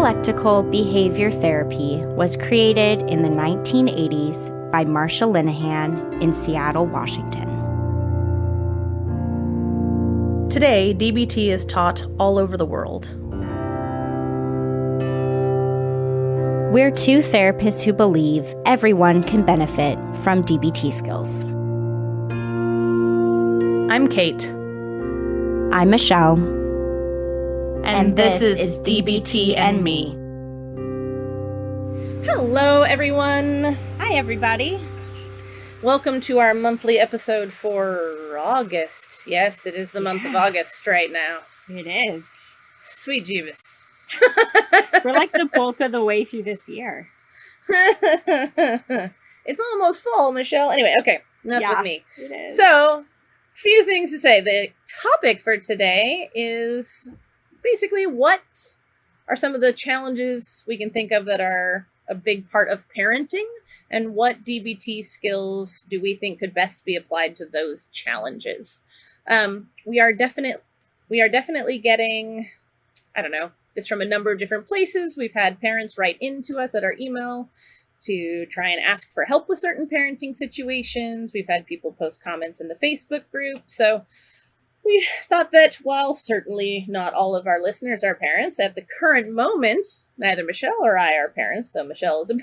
Dialectical behavior therapy was created in the 1980s by Marsha Linehan in Seattle, Washington. Today, DBT is taught all over the world. We're two therapists who believe everyone can benefit from DBT skills. I'm Kate. I'm Michelle. And this is DBT and Me. Hello, everyone. Hi, everybody. Welcome to our monthly episode for August. Yes, it is the month of August right now. It is. Sweet Jeebus. We're like the bulk of the way through this year. It's almost fall, Michelle. Anyway, okay, enough with me. It is. So, few things to say. The topic for today is basically what are some of the challenges we can think of that are a big part of parenting, and what DBT skills do we think could best be applied to those challenges. We are definitely getting, I don't know, this from a number of different places. We've had parents write into us at our email to try and ask for help with certain parenting situations. We've had people post comments in the Facebook group. So we thought that while certainly not all of our listeners are parents, at the current moment, neither Michelle or I are parents, though Michelle is I'm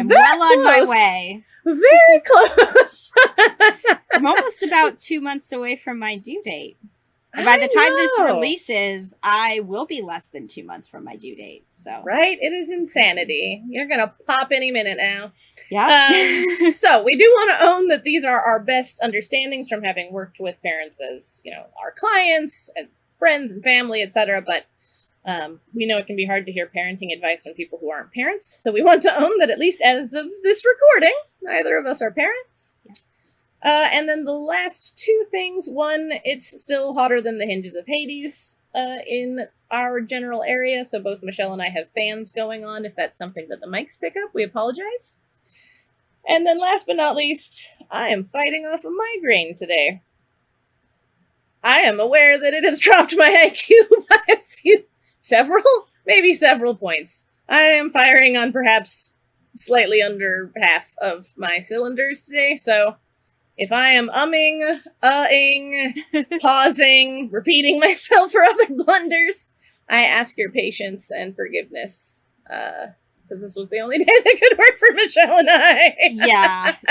very well close. on my way. Very close. I'm almost about 2 months away from my due date. And by the time this releases, I will be less than 2 months from my due date. So Right? It is insanity. You're going to pop any minute now. yeah. So we do want to own that these are our best understandings from having worked with parents as, our clients and friends and family, etc. But we know it can be hard to hear parenting advice from people who aren't parents. So we want to own that at least as of this recording, neither of us are parents. Yeah. And then the last two things. One, it's still hotter than the hinges of Hades in our general area. So both Michelle and I have fans going on. If that's something that the mics pick up, we apologize. And then last but not least, I am fighting off a migraine today. I am aware that it has dropped my IQ by several points. I am firing on perhaps slightly under half of my cylinders today, so if I am pausing, repeating myself for other blunders, I ask your patience and forgiveness, because this was the only day that could work for Michelle and I.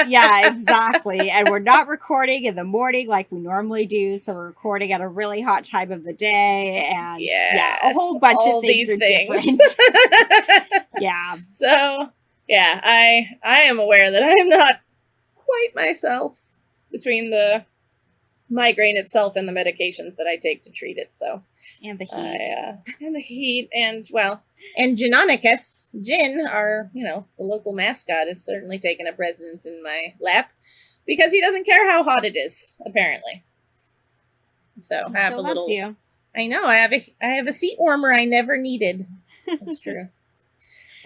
Yeah, exactly. And we're not recording in the morning like we normally do, so we're recording at a really hot time of the day, and a whole bunch of things are different. Yeah. So, yeah, I am aware that I am not quite myself between the migraine itself and the medications that I take to treat it. So, And the heat. And Ginonicus, Jin, our, the local mascot, is certainly taken up residence in my lap because he doesn't care how hot it is, apparently. So He I have still a little. loves you. I know. I have a seat warmer I never needed. That's true.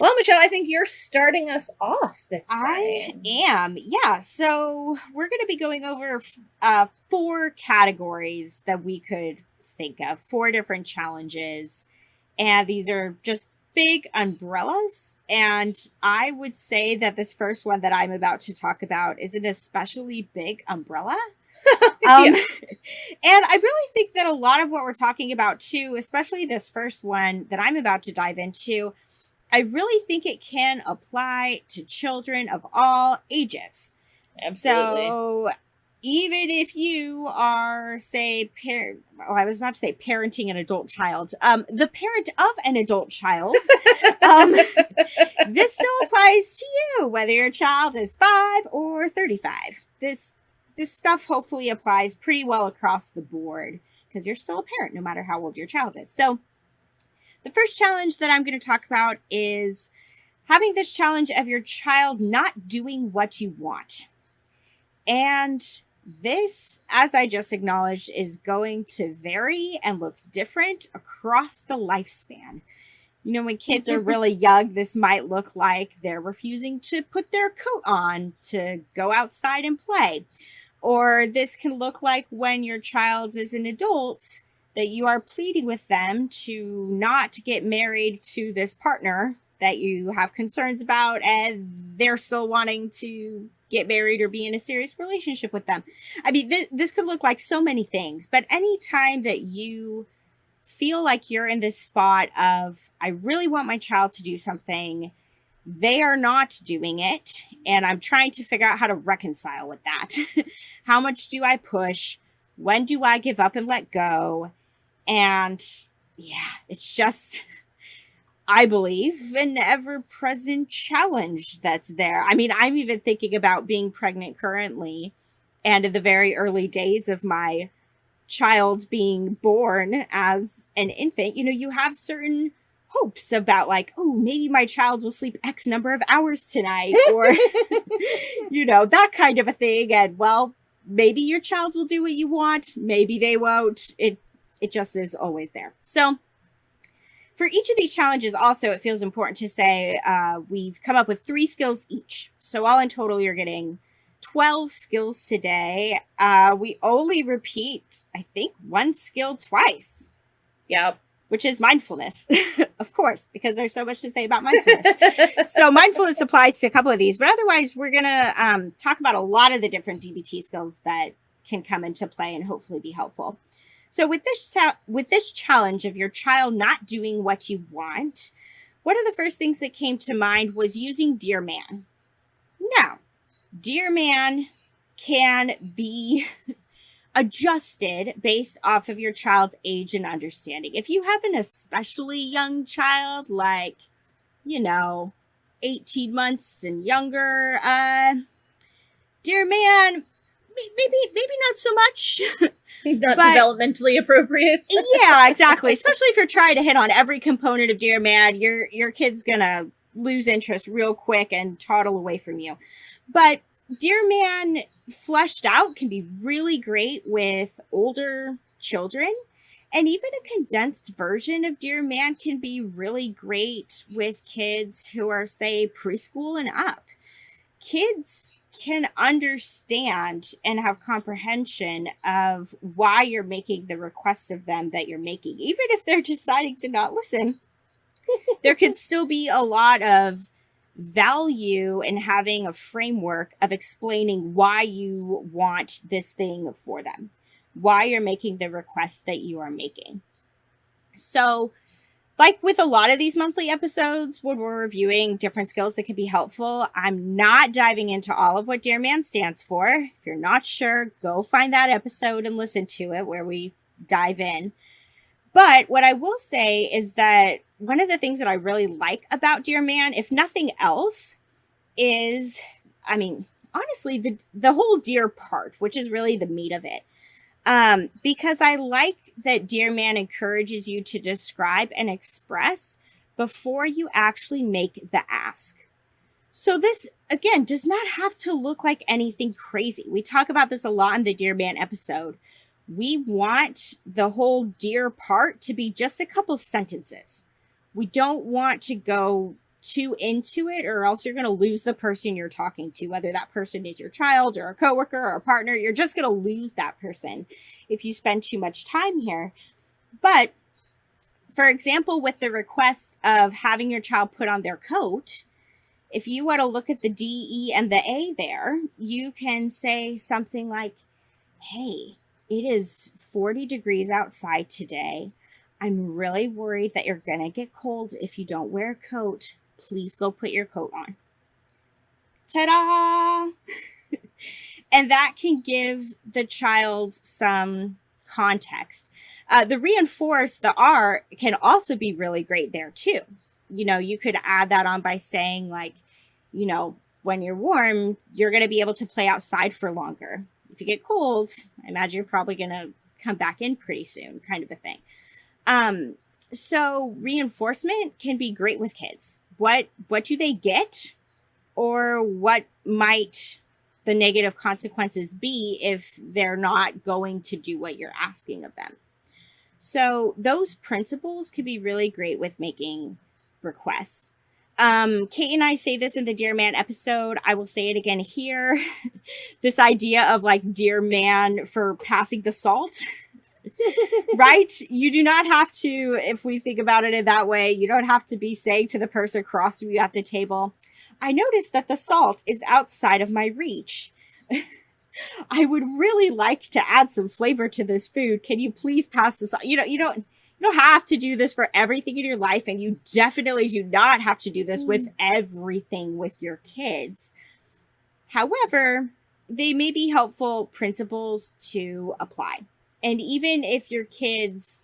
Well, Michelle, I think you're starting us off this time. I am. Yeah. So we're going to be going over 4 categories that we could think of, 4 different challenges. And these are just big umbrellas. And I would say that this first one that I'm about to talk about is an especially big umbrella. And I really think that a lot of what we're talking about too, especially this first one that I'm about to dive into, I really think it can apply to children of all ages. Absolutely. So even if you are, say, I was about to say parenting an adult child, the parent of an adult child, this still applies to you, whether your child is 5 or 35. This stuff hopefully applies pretty well across the board because you're still a parent no matter how old your child is. So the first challenge that I'm going to talk about is having this challenge of your child not doing what you want. And this, as I just acknowledged, is going to vary and look different across the lifespan. When kids are really young, this might look like they're refusing to put their coat on to go outside and play. Or this can look like when your child is an adult, that you are pleading with them to not get married to this partner that you have concerns about, and they're still wanting to get married or be in a serious relationship with them. I mean, this could look like so many things, but anytime that you feel like you're in this spot of, I really want my child to do something, they are not doing it, and I'm trying to figure out how to reconcile with that. How much do I push? When do I give up and let go? And yeah, it's just, I believe, an ever-present challenge that's there. I mean, I'm even thinking about being pregnant currently, and in the very early days of my child being born as an infant, you know, you have certain hopes about, like, oh, maybe my child will sleep X number of hours tonight, or, you know, that kind of a thing. And, well, maybe your child will do what you want. Maybe they won't. It just is always there. So for each of these challenges, also, it feels important to say we've come up with 3 skills each. So all in total, you're getting 12 skills today. We only repeat, I think, 1 skill twice. Yep. Which is mindfulness, of course, because there's so much to say about mindfulness. So mindfulness applies to a couple of these, but otherwise we're going to talk about a lot of the different DBT skills that can come into play and hopefully be helpful. So with this challenge of your child not doing what you want, one of the first things that came to mind was using Dear Man. Now, Dear Man can be adjusted based off of your child's age and understanding. If you have an especially young child, like, you know, 18 months and younger, Dear Man, maybe not so much. Not developmentally appropriate. Yeah, exactly. Especially if you're trying to hit on every component of Dear Man, your kid's gonna lose interest real quick and toddle away from you. But Dear Man fleshed out can be really great with older children, and even a condensed version of Dear Man can be really great with kids who are, say, preschool and up. Kids can understand and have comprehension of why you're making the requests of them that you're making. Even if they're deciding to not listen, there could still be a lot of value in having a framework of explaining why you want this thing for them, why you're making the requests that you are making. So, like with a lot of these monthly episodes, when we're reviewing different skills that could be helpful, I'm not diving into all of what Dear Man stands for. If you're not sure, go find that episode and listen to it where we dive in. But what I will say is that one of the things that I really like about Dear Man, if nothing else, is, I mean, honestly, the whole Dear part, which is really the meat of it. Because I like that Dear Man encourages you to describe and express before you actually make the ask. So this, again, does not have to look like anything crazy. We talk about this a lot in the Dear Man episode. We want the whole Dear part to be just a couple sentences. We don't want to go too into it, or else you're going to lose the person you're talking to, whether that person is your child or a coworker or a partner. You're just going to lose that person if you spend too much time here. But for example, with the request of having your child put on their coat, if you want to look at the D, E, and the A there, you can say something like, hey, it is 40 degrees outside today. I'm really worried that you're going to get cold if you don't wear a coat. Please go put your coat on. Ta-da! And that can give the child some context. The reinforce, the R, can also be really great there too. You know, you could add that on by saying, like, you know, when you're warm, you're going to be able to play outside for longer. If you get cold, I imagine you're probably going to come back in pretty soon, kind of a thing. So reinforcement can be great with kids. What do they get, or what might the negative consequences be if they're not going to do what you're asking of them? So those principles could be really great with making requests. Kate and I say this in the Dear Man episode. I will say it again here. This idea of like Dear Man for passing the salt. Right? You do not have to, if we think about it in that way, you don't have to be saying to the person across from you at the table, I noticed that the salt is outside of my reach. I would really like to add some flavor to this food. Can you please pass this on? You don't have to do this for everything in your life, and you definitely do not have to do this with everything with your kids. However, they may be helpful principles to apply. And even if your kids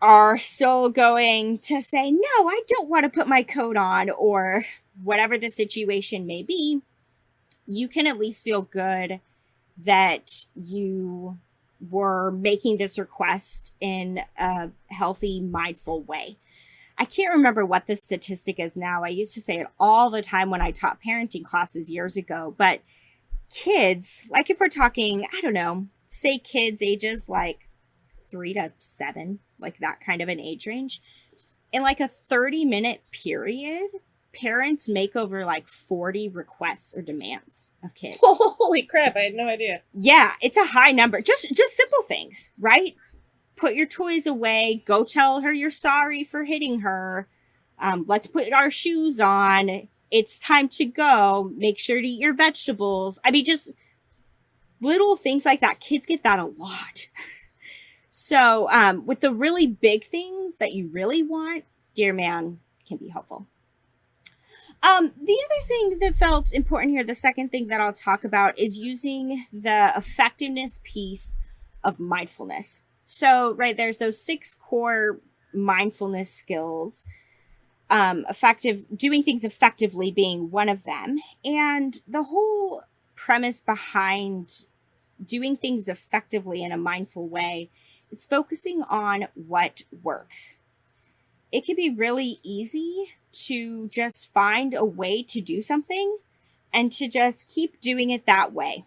are still going to say, no, I don't want to put my coat on, or whatever the situation may be, you can at least feel good that you were making this request in a healthy, mindful way. I can't remember what the statistic is now. I used to say it all the time when I taught parenting classes years ago, but kids, like if we're talking, I don't know, say kids ages like 3 to 7, like that kind of an age range, in like a 30-minute period, parents make over like 40 requests or demands of kids. Holy crap, I had no idea. Yeah, it's a high number. Just simple things, right? Put your toys away. Go tell her you're sorry for hitting her. Let's put our shoes on. It's time to go. Make sure to eat your vegetables. I mean, just little things like that. Kids get that a lot. So with the really big things that you really want, Dear Man can be helpful. The other thing that felt important here, the second thing that I'll talk about, is using the effectiveness piece of mindfulness. So, right, there's those 6 core mindfulness skills, doing things effectively being one of them. And the whole premise behind doing things effectively in a mindful way is focusing on what works. It can be really easy to just find a way to do something and to just keep doing it that way,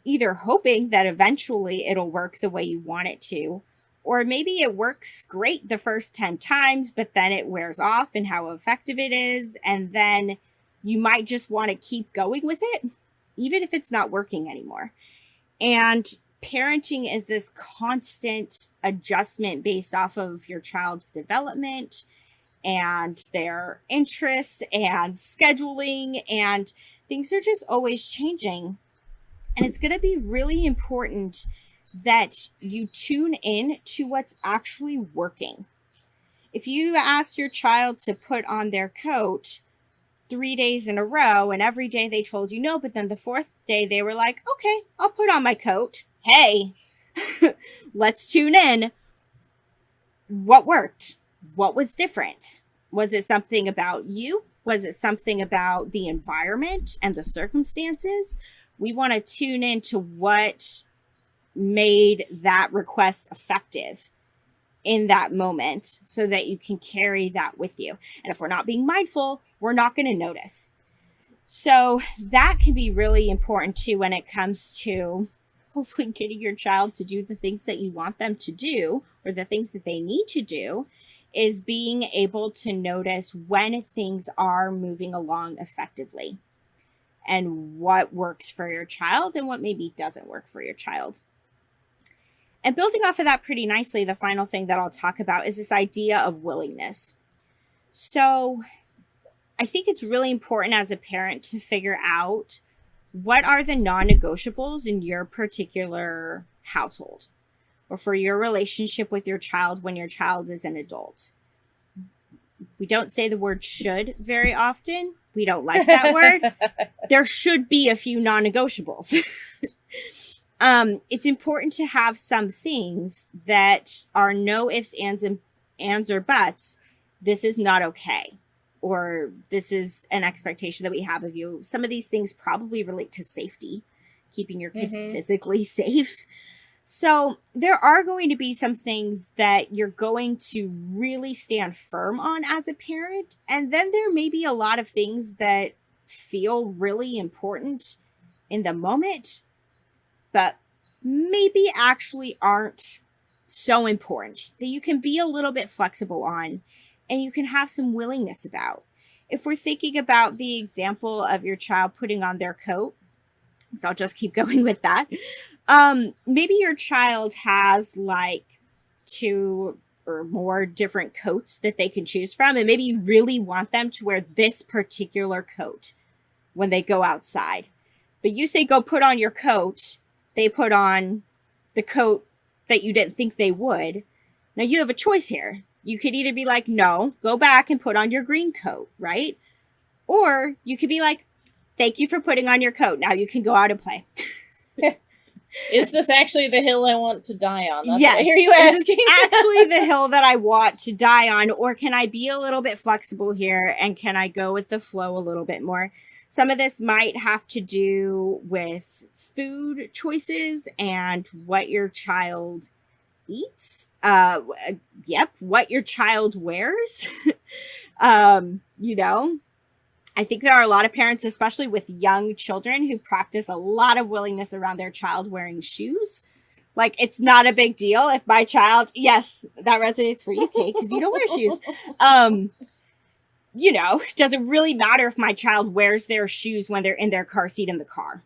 either hoping that eventually it'll work the way you want it to, or maybe it works great the first 10 times, but then it wears off in how effective it is, and then you might just want to keep going with it, even if it's not working anymore. And parenting is this constant adjustment based off of your child's development and their interests and scheduling, and things are just always changing. And it's going to be really important that you tune in to what's actually working. If you ask your child to put on their coat 3 days in a row and every day they told you no, but then the 4th day they were like, okay, I'll put on my coat. Hey, let's tune in. What worked? What was different? Was it something about you? Was it something about the environment and the circumstances? We want to tune into what made that request effective in that moment so that you can carry that with you. And if we're not being mindful, we're not going to notice. So that can be really important too when it comes to hopefully getting your child to do the things that you want them to do, or the things that they need to do, is being able to notice when things are moving along effectively and what works for your child and what maybe doesn't work for your child. And building off of that pretty nicely, the final thing that I'll talk about is this idea of willingness. So I think it's really important as a parent to figure out what are the non-negotiables in your particular household or for your relationship with your child when your child is an adult. We don't say the word should very often. We don't like that word. There should be a few non-negotiables. It's important to have some things that are no ifs, ands, or buts. This is not okay. Or this is an expectation that we have of you. Some of these things probably relate to safety, keeping your kid physically safe. So there are going to be some things that you're going to really stand firm on as a parent. And then there may be a lot of things that feel really important in the moment, but maybe actually aren't so important, that you can be a little bit flexible on and you can have some willingness about. If we're thinking about the example of your child putting on their coat, So I'll just keep going with that. Maybe your child has like 2 or more different coats that they can choose from, and maybe you really want them to wear this particular coat when they go outside. But you say, go put on your coat. They put on the coat that you didn't think they would. Now you have a choice here. You could either be like, no, go back and put on your green coat, right? Or you could be like, thank you for putting on your coat. Now you can go out and play. Is this actually the hill I want to die on? That's Yes. what I hear you asking. Actually the hill that I want to die on, or can I be a little bit flexible here and can I go with the flow a little bit more? Some of this might have to do with food choices and what your child eats. What your child wears. You know, I think there are a lot of parents, especially with young children, who practice a lot of willingness around their child wearing shoes. Like, it's not a big deal if my child, yes, that resonates for you, Kate, because you don't wear shoes. You know, does it really matter if my child wears their shoes when they're in their car seat in the car?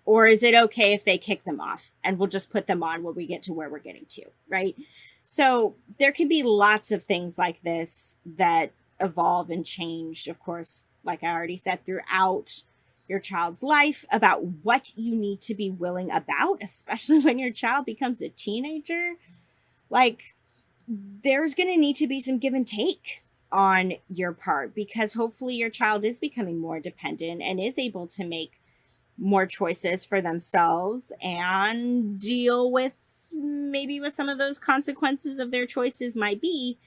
Or is it okay if they kick them off and we'll just put them on when we get to where we're getting to, right? So there can be lots of things like this that evolve and change, of course, like I already said, throughout your child's life, about what you need to be willing about, especially when your child becomes a teenager. Like, there's going to need to be some give and take on your part, because hopefully your child is becoming more dependent and is able to make more choices for themselves and deal with maybe what some of those consequences of their choices might be.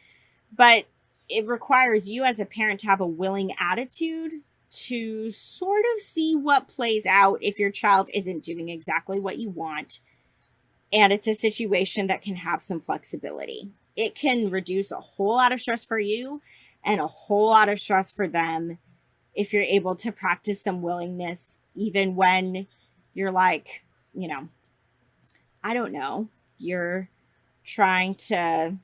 But it requires you as a parent to have a willing attitude to sort of see what plays out if your child isn't doing exactly what you want. And it's a situation that can have some flexibility. It can reduce a whole lot of stress for you and a whole lot of stress for them if you're able to practice some willingness, even when you're like, you know, I don't know, you're trying to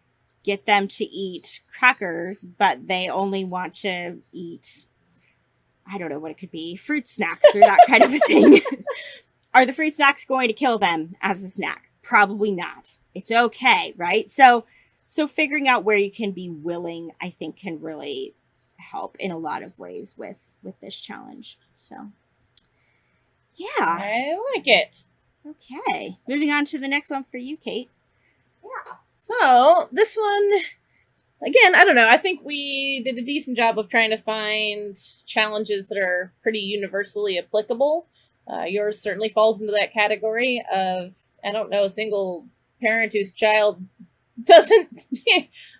get them to eat crackers, but they only want to eat, I don't know what it could be, fruit snacks or that kind of a thing. Are the fruit snacks going to kill them as a snack? Probably not. It's okay, right? So figuring out where you can be willing, I think, can really help in a lot of ways with this challenge. So, yeah. I like it. Okay. Moving on to the next one for you, Kate. Yeah. So this one, again, I don't know. I think we did a decent job of trying to find challenges that are pretty universally applicable. Yours certainly falls into that category of, I don't know, a single parent whose child doesn't,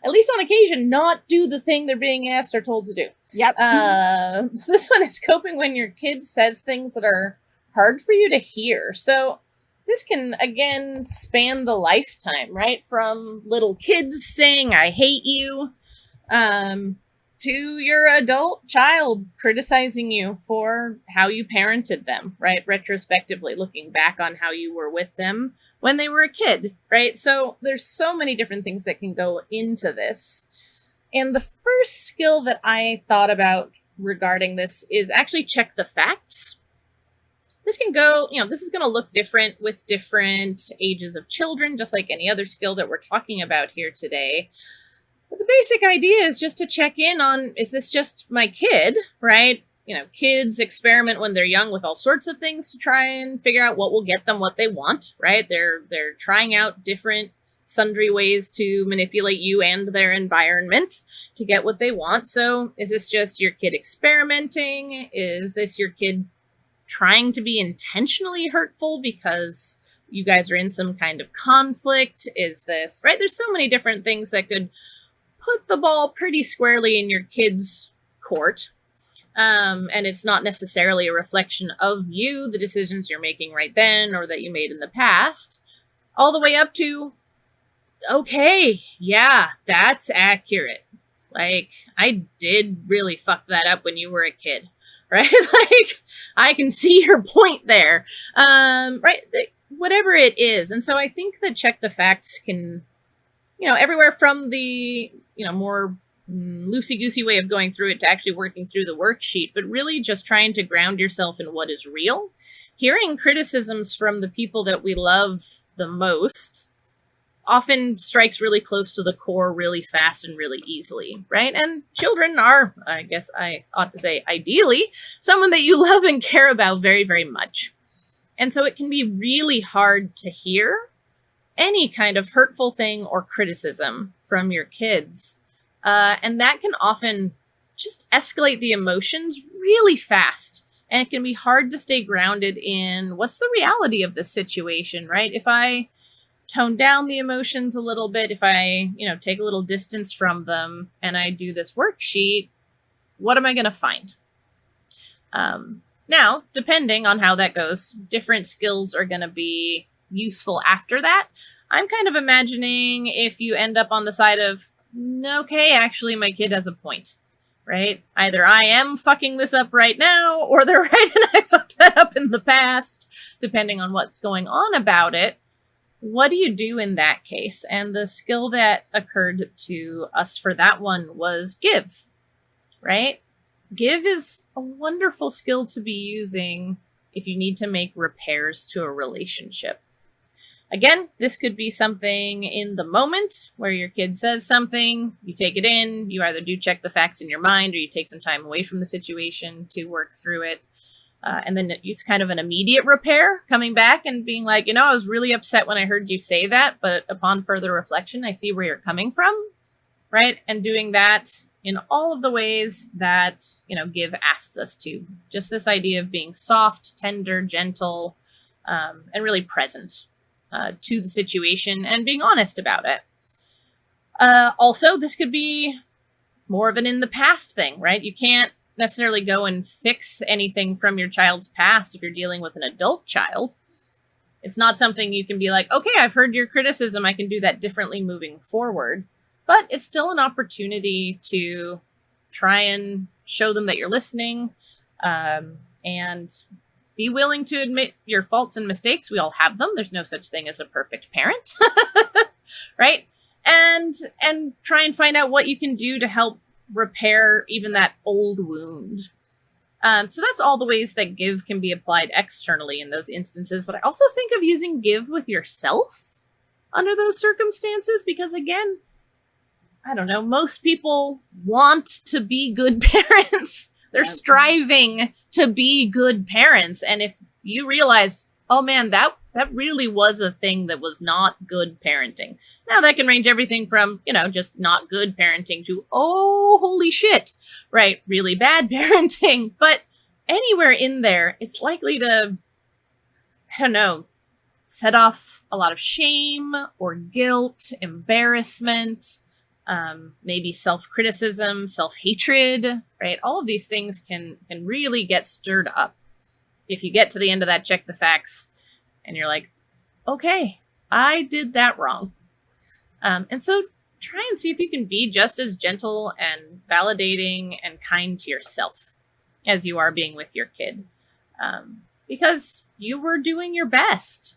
at least on occasion, not do the thing they're being asked or told to do. Yep. So this one is coping when your kid says things that are hard for you to hear. So this can, again, span the lifetime, right? From little kids saying, I hate you, to your adult child criticizing you for how you parented them, right? Retrospectively, looking back on how you were with them when they were a kid, right? So there's so many different things that can go into this. And the first skill that I thought about regarding this is actually check the facts. This can go, this is going to look different with different ages of children, just like any other skill that we're talking about here today. But the basic idea is just to check in on, is this just my kid, right? Kids experiment when they're young with all sorts of things to try and figure out what will get them what they want, right? They're trying out different sundry ways to manipulate you and their environment to get what they want. So is this just your kid experimenting? Is this your kid trying to be intentionally hurtful because you guys are in some kind of conflict? Is this, right? There's so many different things that could put the ball pretty squarely in your kid's court. And it's not necessarily a reflection of you, the decisions you're making right then or that you made in the past, all the way up to, okay, yeah, that's accurate. Like, I did really fuck that up when you were a kid. Right? Like, I can see your point there. Right? Whatever it is. And so I think that check the facts can, everywhere from the, more loosey-goosey way of going through it to actually working through the worksheet, but really just trying to ground yourself in what is real. Hearing criticisms from the people that we love the most often strikes really close to the core really fast and really easily, right? And children are, I guess I ought to say, ideally, someone that you love and care about very, very much. And so it can be really hard to hear any kind of hurtful thing or criticism from your kids. And that can often just escalate the emotions really fast. And it can be hard to stay grounded in what's the reality of this situation, right? If I tone down the emotions a little bit, if I, take a little distance from them and I do this worksheet, what am I going to find? Now, depending on how that goes, different skills are going to be useful after that. I'm kind of imagining if you end up on the side of, okay, actually my kid has a point, right? Either I am fucking this up right now, or they're right and I fucked that up in the past, depending on what's going on about it. What do you do in that case? And the skill that occurred to us for that one was give, right? Give is a wonderful skill to be using if you need to make repairs to a relationship. Again, this could be something in the moment where your kid says something, you take it in, you either do check the facts in your mind or you take some time away from the situation to work through it. And then it's kind of an immediate repair, coming back and being like, I was really upset when I heard you say that, but upon further reflection, I see where you're coming from, right? And doing that in all of the ways that, Give asks us to. Just this idea of being soft, tender, gentle, and really present to the situation and being honest about it. Also, this could be more of an in the past thing, right? You can't necessarily go and fix anything from your child's past if you're dealing with an adult child. It's not something you can be like, okay, I've heard your criticism, I can do that differently moving forward. But it's still an opportunity to try and show them that you're listening, and be willing to admit your faults and mistakes. We all have them. There's no such thing as a perfect parent, right? And try and find out what you can do to help repair even that old wound. So that's all the ways that Give can be applied externally in those instances. But I also think of using Give with yourself under those circumstances, because again, I don't know, most people want to be good parents. They're striving to be good parents. And if you realize, oh man, that really was a thing that was not good parenting. Now that can range everything from, just not good parenting to, oh, holy shit, right? Really bad parenting. But anywhere in there, it's likely to, set off a lot of shame or guilt, embarrassment, maybe self-criticism, self-hatred, right? All of these things can really get stirred up. If you get to the end of that check the facts and you're like, okay, I did that wrong. And so try and see if you can be just as gentle and validating and kind to yourself as you are being with your kid. Because you were doing your best.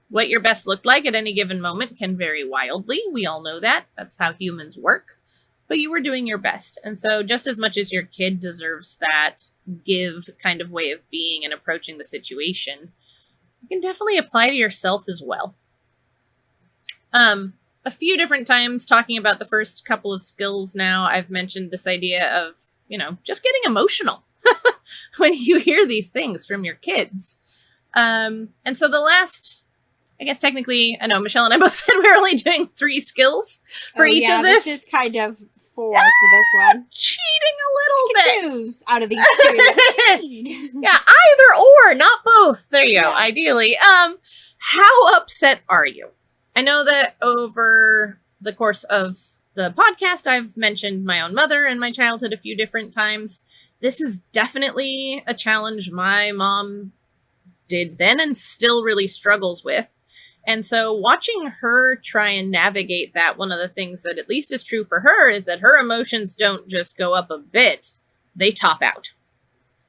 What your best looked like at any given moment can vary wildly. We all know that. That's how humans work. But you were doing your best. And so just as much as your kid deserves that Give kind of way of being and approaching the situation, you can definitely apply to yourself as well. A few different times talking about the first couple of skills now, I've mentioned this idea of, just getting emotional when you hear these things from your kids. And so the last, I guess technically, I know Michelle and I both said we were only doing 3 skills for each of this. This is kind of 4 for this one. Cheating a little bit. Choose out of these 2. Yeah, either or, not both. There you go, Yeah. ideally. How upset are you? I know that over the course of the podcast, I've mentioned my own mother and my childhood a few different times. This is definitely a challenge my mom did then and still really struggles with. And so watching her try and navigate that, one of the things that at least is true for her is that her emotions don't just go up a bit, they top out,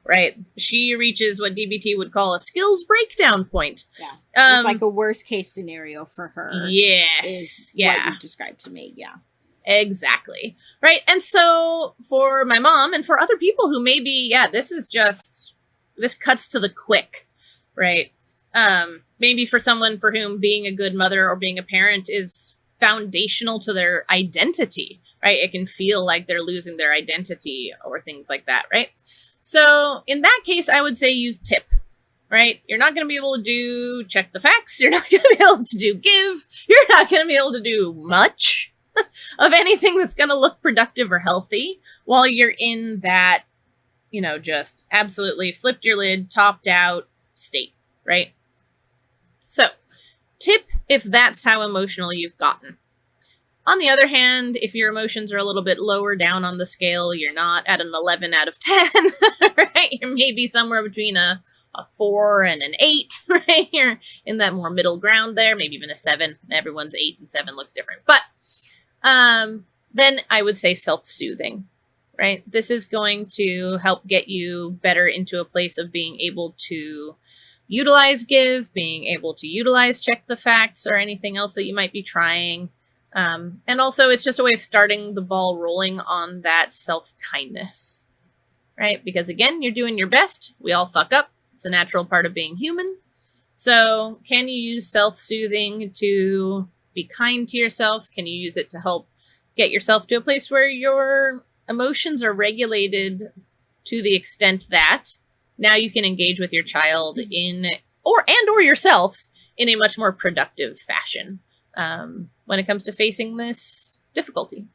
right? She reaches what DBT would call a skills breakdown point. Yeah. It's like a worst case scenario for her. Yes. Is yeah. what you described to me. Yeah. Exactly. Right. And so for my mom and for other people who maybe, this cuts to the quick, right? Maybe for someone for whom being a good mother or being a parent is foundational to their identity, right? It can feel like they're losing their identity or things like that, right? So in that case, I would say use TIP, right? You're not going to be able to do check the facts. You're not going to be able to do give. You're not going to be able to do much of anything that's going to look productive or healthy while you're in that, just absolutely flipped your lid, topped out state, right? So, tip if that's how emotional you've gotten. On the other hand, if your emotions are a little bit lower down on the scale, you're not at an 11 out of 10, right? You're maybe somewhere between a 4 and an 8, right? You're in that more middle ground there, maybe even a 7. Everyone's 8 and 7 looks different. But then I would say self-soothing, right? This is going to help get you better into a place of being able to utilize give, being able to utilize check the facts or anything else that you might be trying. And also it's just a way of starting the ball rolling on that self-kindness, right? Because again, you're doing your best. We all fuck up. It's a natural part of being human. So can you use self-soothing to be kind to yourself? Can you use it to help get yourself to a place where your emotions are regulated to the extent that now you can engage with your child or yourself in a much more productive fashion when it comes to facing this difficulty.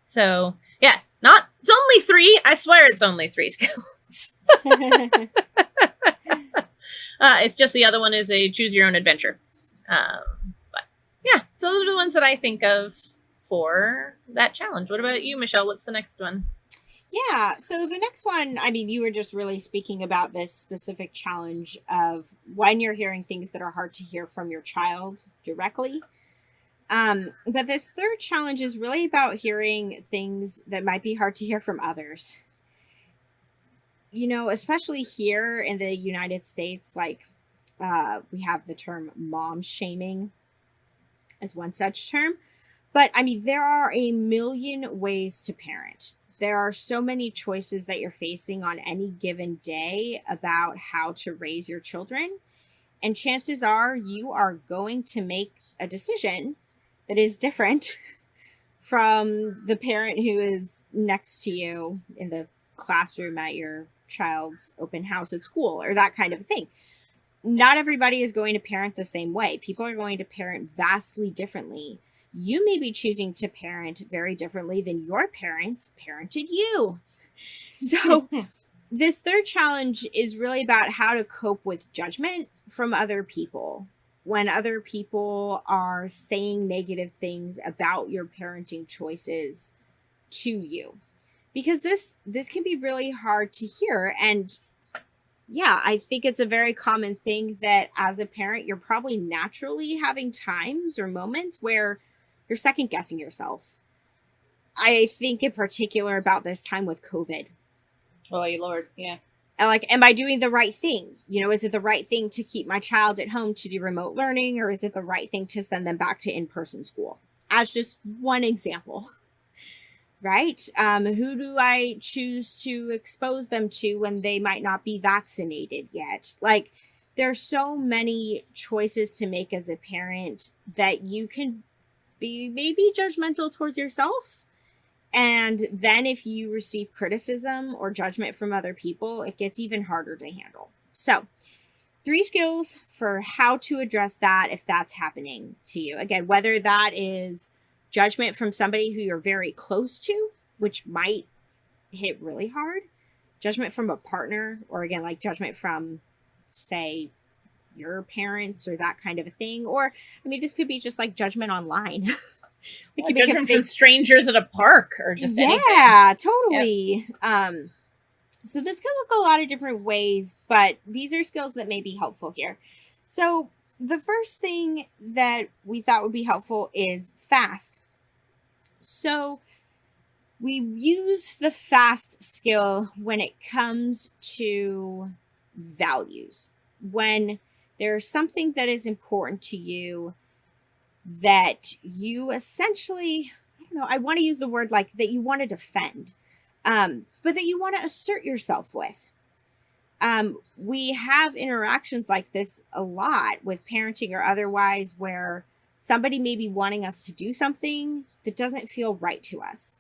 So yeah, it's only 3. I swear it's only 3 skills. It's just the other one is a choose your own adventure. But yeah, so those are the ones that I think of for that challenge. What about you, Michelle? What's the next one? Yeah, so the next one, you were just really speaking about this specific challenge of when you're hearing things that are hard to hear from your child directly. But this third challenge is really about hearing things that might be hard to hear from others. Especially here in the United States, we have the term mom shaming as one such term. But there are a million ways to parent. There are so many choices that you're facing on any given day about how to raise your children. And chances are you are going to make a decision that is different from the parent who is next to you in the classroom at your child's open house at school or that kind of thing. Not everybody is going to parent the same way. People are going to parent vastly differently. You may be choosing to parent very differently than your parents parented you. So this third challenge is really about how to cope with judgment from other people when other people are saying negative things about your parenting choices to you. Because this can be really hard to hear. And yeah, I think it's a very common thing that as a parent, you're probably naturally having times or moments where you're second guessing yourself. I think in particular about this time with COVID. Oh, Lord. Yeah. And am I doing the right thing? Is it the right thing to keep my child at home to do remote learning, or is it the right thing to send them back to in-person school? As just one example. Right? Who do I choose to expose them to when they might not be vaccinated yet? There's so many choices to make as a parent that you can be maybe judgmental towards yourself. And then if you receive criticism or judgment from other people, it gets even harder to handle. So 3 skills for how to address that if that's happening to you. Again, whether that is judgment from somebody who you're very close to, which might hit really hard, judgment from a partner, or again, judgment from, say, your parents or that kind of a thing. Or, this could be just judgment online. Judgment from strangers at a park or just anything. Yeah, totally. Yep. So this can look a lot of different ways, but these are skills that may be helpful here. So the first thing that we thought would be helpful is fast. So we use the fast skill when it comes to values. When there's something that is important to you that you essentially, I want to use the word like that you want to defend, but that you want to assert yourself with. We have interactions like this a lot with parenting or otherwise, where somebody may be wanting us to do something that doesn't feel right to us.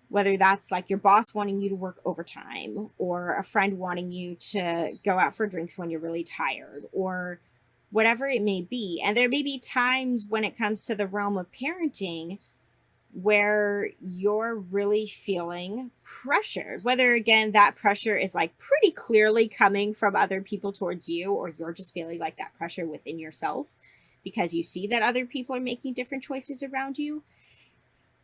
Whether that's like your boss wanting you to work overtime, or a friend wanting you to go out for drinks when you're really tired, or whatever it may be. And there may be times when it comes to the realm of parenting where you're really feeling pressured, whether again that pressure is like pretty clearly coming from other people towards you, or you're just feeling like that pressure within yourself because you see that other people are making different choices around you.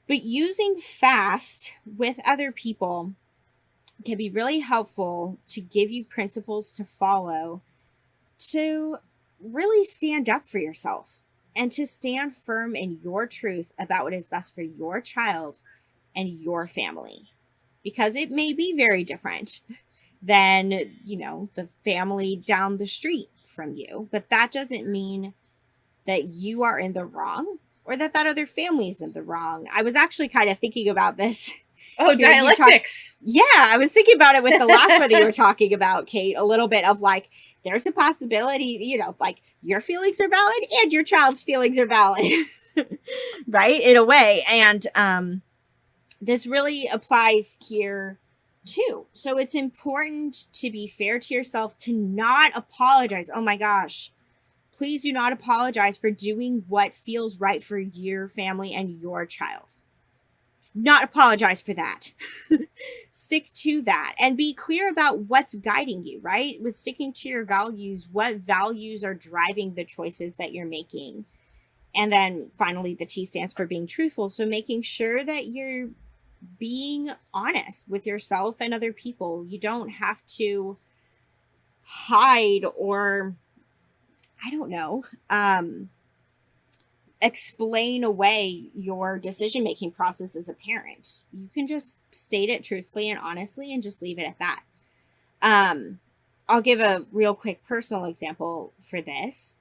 But using FAST with other people can be really helpful to give you principles to follow, to really stand up for yourself and to stand firm in your truth about what is best for your child and your family. Because it may be very different than, the family down the street from you. But that doesn't mean that you are in the wrong or that other family is in the wrong. I was actually kind of thinking about this. Oh, dialectics. I was thinking about it with the last one that you were talking about, Kate, a little bit of like, there's a possibility, like your feelings are valid and your child's feelings are valid, right? In a way. And this really applies here too. So it's important to be fair to yourself, to not apologize. Oh my gosh. Please do not apologize for doing what feels right for your family and your child. Not apologize for that. Stick to that and be clear about what's guiding you, right? With sticking to your values, what values are driving the choices that you're making. And then finally, the T stands for being truthful. So making sure that you're being honest with yourself and other people. You don't have to hide or, explain away your decision-making process as a parent. You can just state it truthfully and honestly and just leave it at that. I'll give a real quick personal example for this,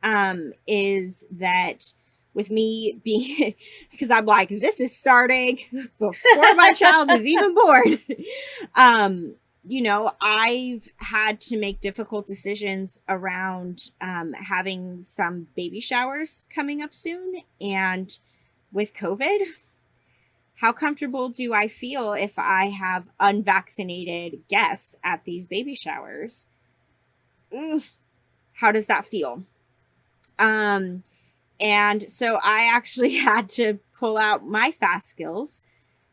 is that with me being, because I'm like, this is starting before my child is even born. I've had to make difficult decisions around having some baby showers coming up soon. And with COVID, how comfortable do I feel if I have unvaccinated guests at these baby showers? How does that feel? And so I actually had to pull out my FAST skills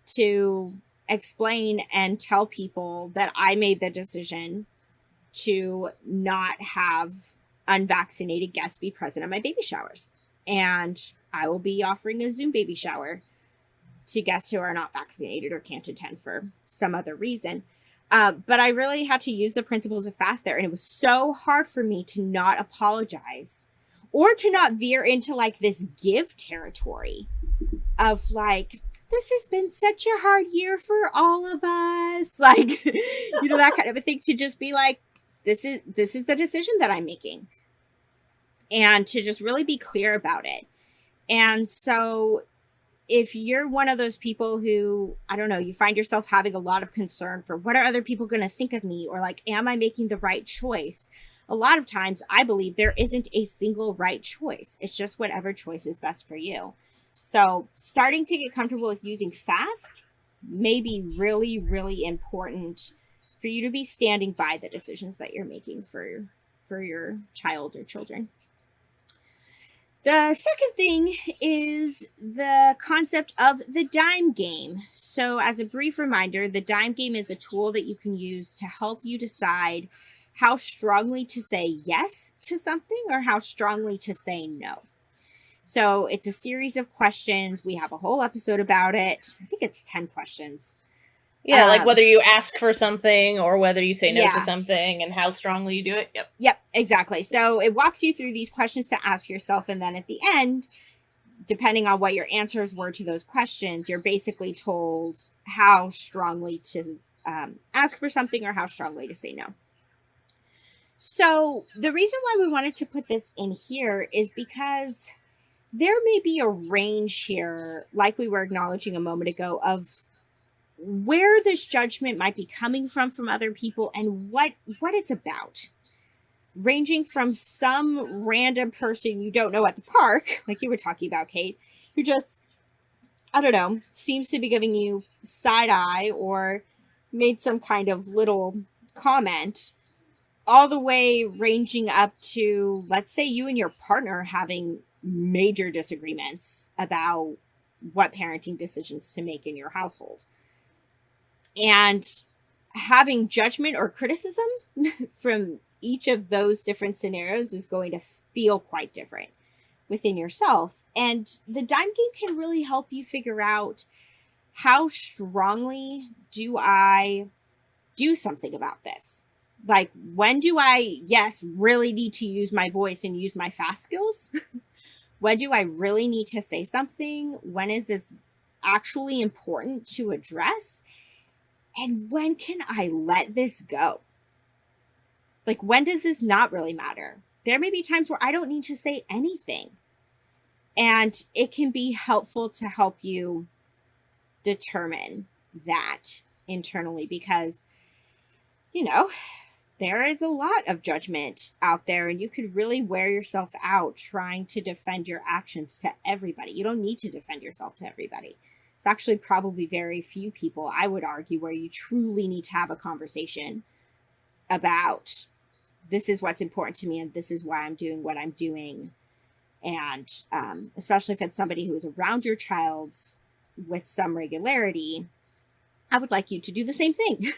to explain and tell people that I made the decision to not have unvaccinated guests be present at my baby showers. And I will be offering a Zoom baby shower to guests who are not vaccinated or can't attend for some other reason. But I really had to use the principles of FAST there. And it was so hard for me to not apologize or to not veer into like this give territory of like, this has been such a hard year for all of us. Like, that kind of a thing, to just be like, this is the decision that I'm making. And to just really be clear about it. And so if you're one of those people who, you find yourself having a lot of concern for what are other people going to think of me? Or like, am I making the right choice? A lot of times I believe there isn't a single right choice. It's just whatever choice is best for you. So starting to get comfortable with using FAST may be really, really important for you to be standing by the decisions that you're making for your child or children. The second thing is the concept of the dime game. So as a brief reminder, the dime game is a tool that you can use to help you decide how strongly to say yes to something or how strongly to say no. So it's a series of questions. We have a whole episode about it. I think it's 10 questions. Yeah, like whether you ask for something or whether you say no to something and how strongly you do it. Yep, exactly. So it walks you through these questions to ask yourself. And then at the end, depending on what your answers were to those questions, you're basically told how strongly to ask for something or how strongly to say no. So the reason why we wanted to put this in here is because there may be a range here, like we were acknowledging a moment ago, of where this judgment might be coming from other people and what it's about. Ranging from some random person you don't know at the park, like you were talking about, Kate, who just, I don't know, seems to be giving you side eye or made some kind of little comment, all the way ranging up to, let's say, you and your partner having major disagreements about what parenting decisions to make in your household. And having judgment or criticism from each of those different scenarios is going to feel quite different within yourself. And the dime game can really help you figure out, how strongly do I do something about this? Like, when do I, yes, really need to use my voice and use my fast skills? When do I really need to say something? When is this actually important to address? And when can I let this go? Like, when does this not really matter? There may be times where I don't need to say anything. And it can be helpful to help you determine that internally, because, you know, there is a lot of judgment out there, and you could really wear yourself out trying to defend your actions to everybody. You don't need to defend yourself to everybody. It's actually probably very few people, I would argue, where you truly need to have a conversation about, this is what's important to me and this is why I'm doing what I'm doing. And especially if it's somebody who is around your child with some regularity, I would like you to do the same thing.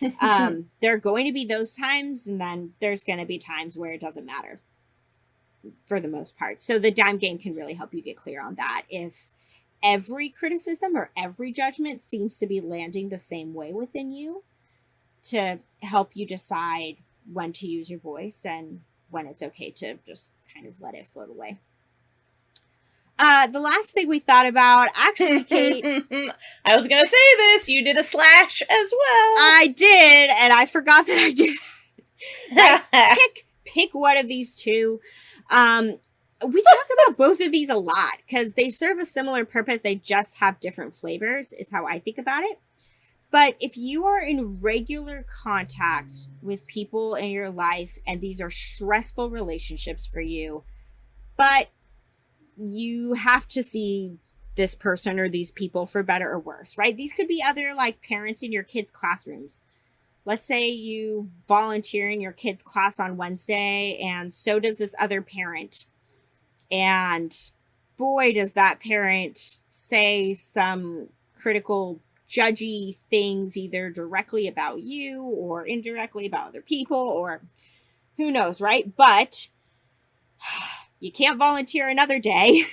There are going to be those times, and then there's going to be times where it doesn't matter for the most part. So the dime game can really help you get clear on that. If every criticism or every judgment seems to be landing the same way within you, to help you decide when to use your voice and when it's okay to just kind of let it float away. The last thing we thought about, actually, Kate, I was gonna say this. You did a slash as well. I did, and I forgot that I did. Like, pick one of these two. We talk about both of these a lot because they serve a similar purpose. They just have different flavors, is how I think about it. But if you are in regular contact with people in your life, and these are stressful relationships for you, but you have to see this person or these people for better or worse, right? These could be other, like, parents in your kids' classrooms. Let's say you volunteer in your kids' class on Wednesday, and so does this other parent. And boy, does that parent say some critical, judgy things, either directly about you or indirectly about other people, or who knows, right? But you can't volunteer another day.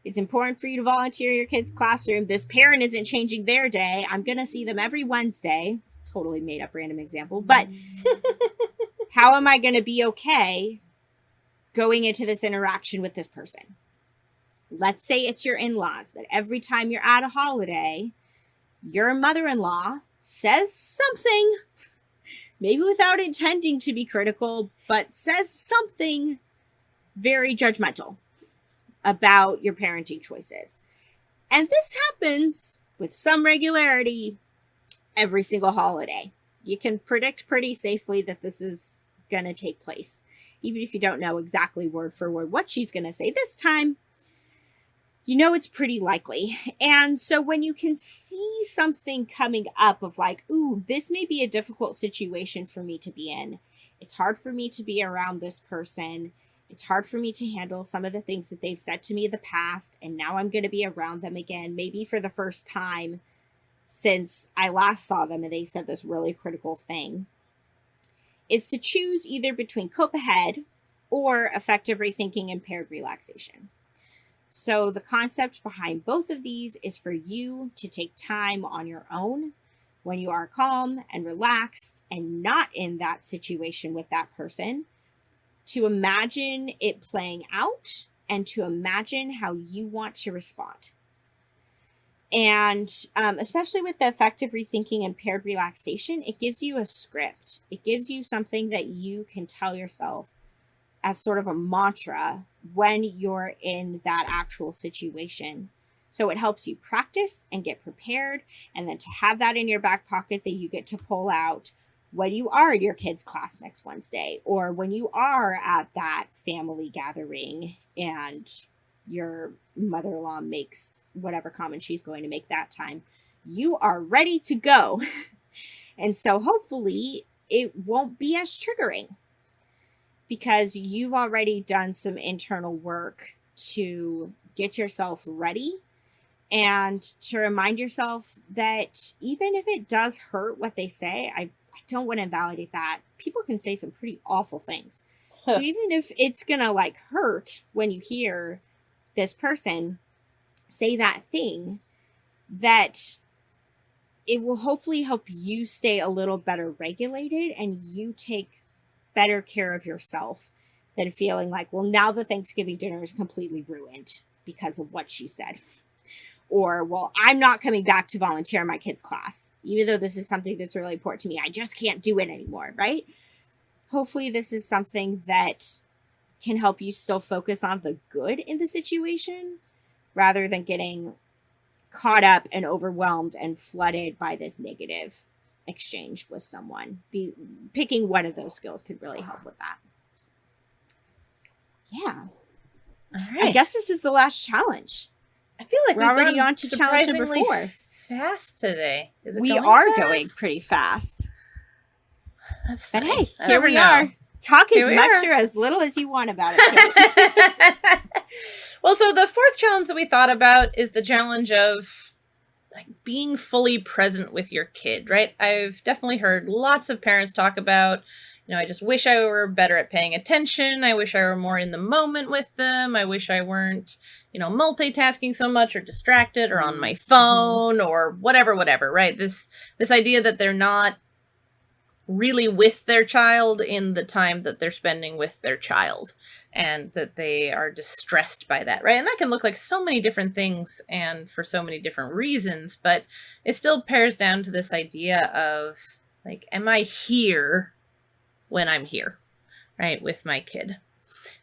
It's important for you to volunteer in your kid's classroom. This parent isn't changing their day. I'm going to see them every Wednesday. Totally made up random example. But how am I going to be okay going into this interaction with this person? Let's say it's your in-laws, that every time you're at a holiday, your mother-in-law says something, maybe without intending to be critical, but says something very judgmental about your parenting choices. And this happens with some regularity every single holiday. You can predict pretty safely that this is going to take place, even if you don't know exactly word for word what she's going to say this time. You know it's pretty likely. And so when you can see something coming up of like, ooh, this may be a difficult situation for me to be in. It's hard for me to be around this person. It's hard for me to handle some of the things that they've said to me in the past. And now I'm going to be around them again, maybe for the first time since I last saw them and they said this really critical thing. Is to choose either between cope ahead or effective rethinking and paired relaxation. So the concept behind both of these is for you to take time on your own when you are calm and relaxed and not in that situation with that person, to imagine it playing out and to imagine how you want to respond. And especially with the effective rethinking and paired relaxation, it gives you a script. It gives you something that you can tell yourself as sort of a mantra when you're in that actual situation. So it helps you practice and get prepared, and then to have that in your back pocket that you get to pull out when you are at your kids' class next Wednesday, or when you are at that family gathering and your mother-in-law makes whatever comment she's going to make that time. You are ready to go. And so hopefully it won't be as triggering because you've already done some internal work to get yourself ready and to remind yourself that even if it does hurt what they say, I don't want to invalidate that. People can say some pretty awful things. So even if it's going to like hurt when you hear this person say that thing, that it will hopefully help you stay a little better regulated and you take better care of yourself than feeling like, well, now the Thanksgiving dinner is completely ruined because of what she said. Or, well, I'm not coming back to volunteer in my kids' class, even though this is something that's really important to me. I just can't do it anymore, right? Hopefully this is something that can help you still focus on the good in the situation rather than getting caught up and overwhelmed and flooded by this negative exchange with someone. Picking one of those skills could really help with that. Yeah. All right. I guess this is the last challenge. I feel like we're already on to challenge number 4. Fast today. Is it we going are fast? Going pretty fast. That's but funny. Hey, here we are. Talk as much or as little as you want about it. Well, so the 4th challenge that we thought about is the challenge of like being fully present with your kid, right? I've definitely heard lots of parents talk about, I just wish I were better at paying attention. I wish I were more in the moment with them. I wish I weren't, multitasking so much or distracted or on my phone or whatever, right? This idea that they're not really with their child in the time that they're spending with their child and that they are distressed by that, right? And that can look like so many different things and for so many different reasons, but it still pares down to this idea of like, am I here when I'm here, right, with my kid?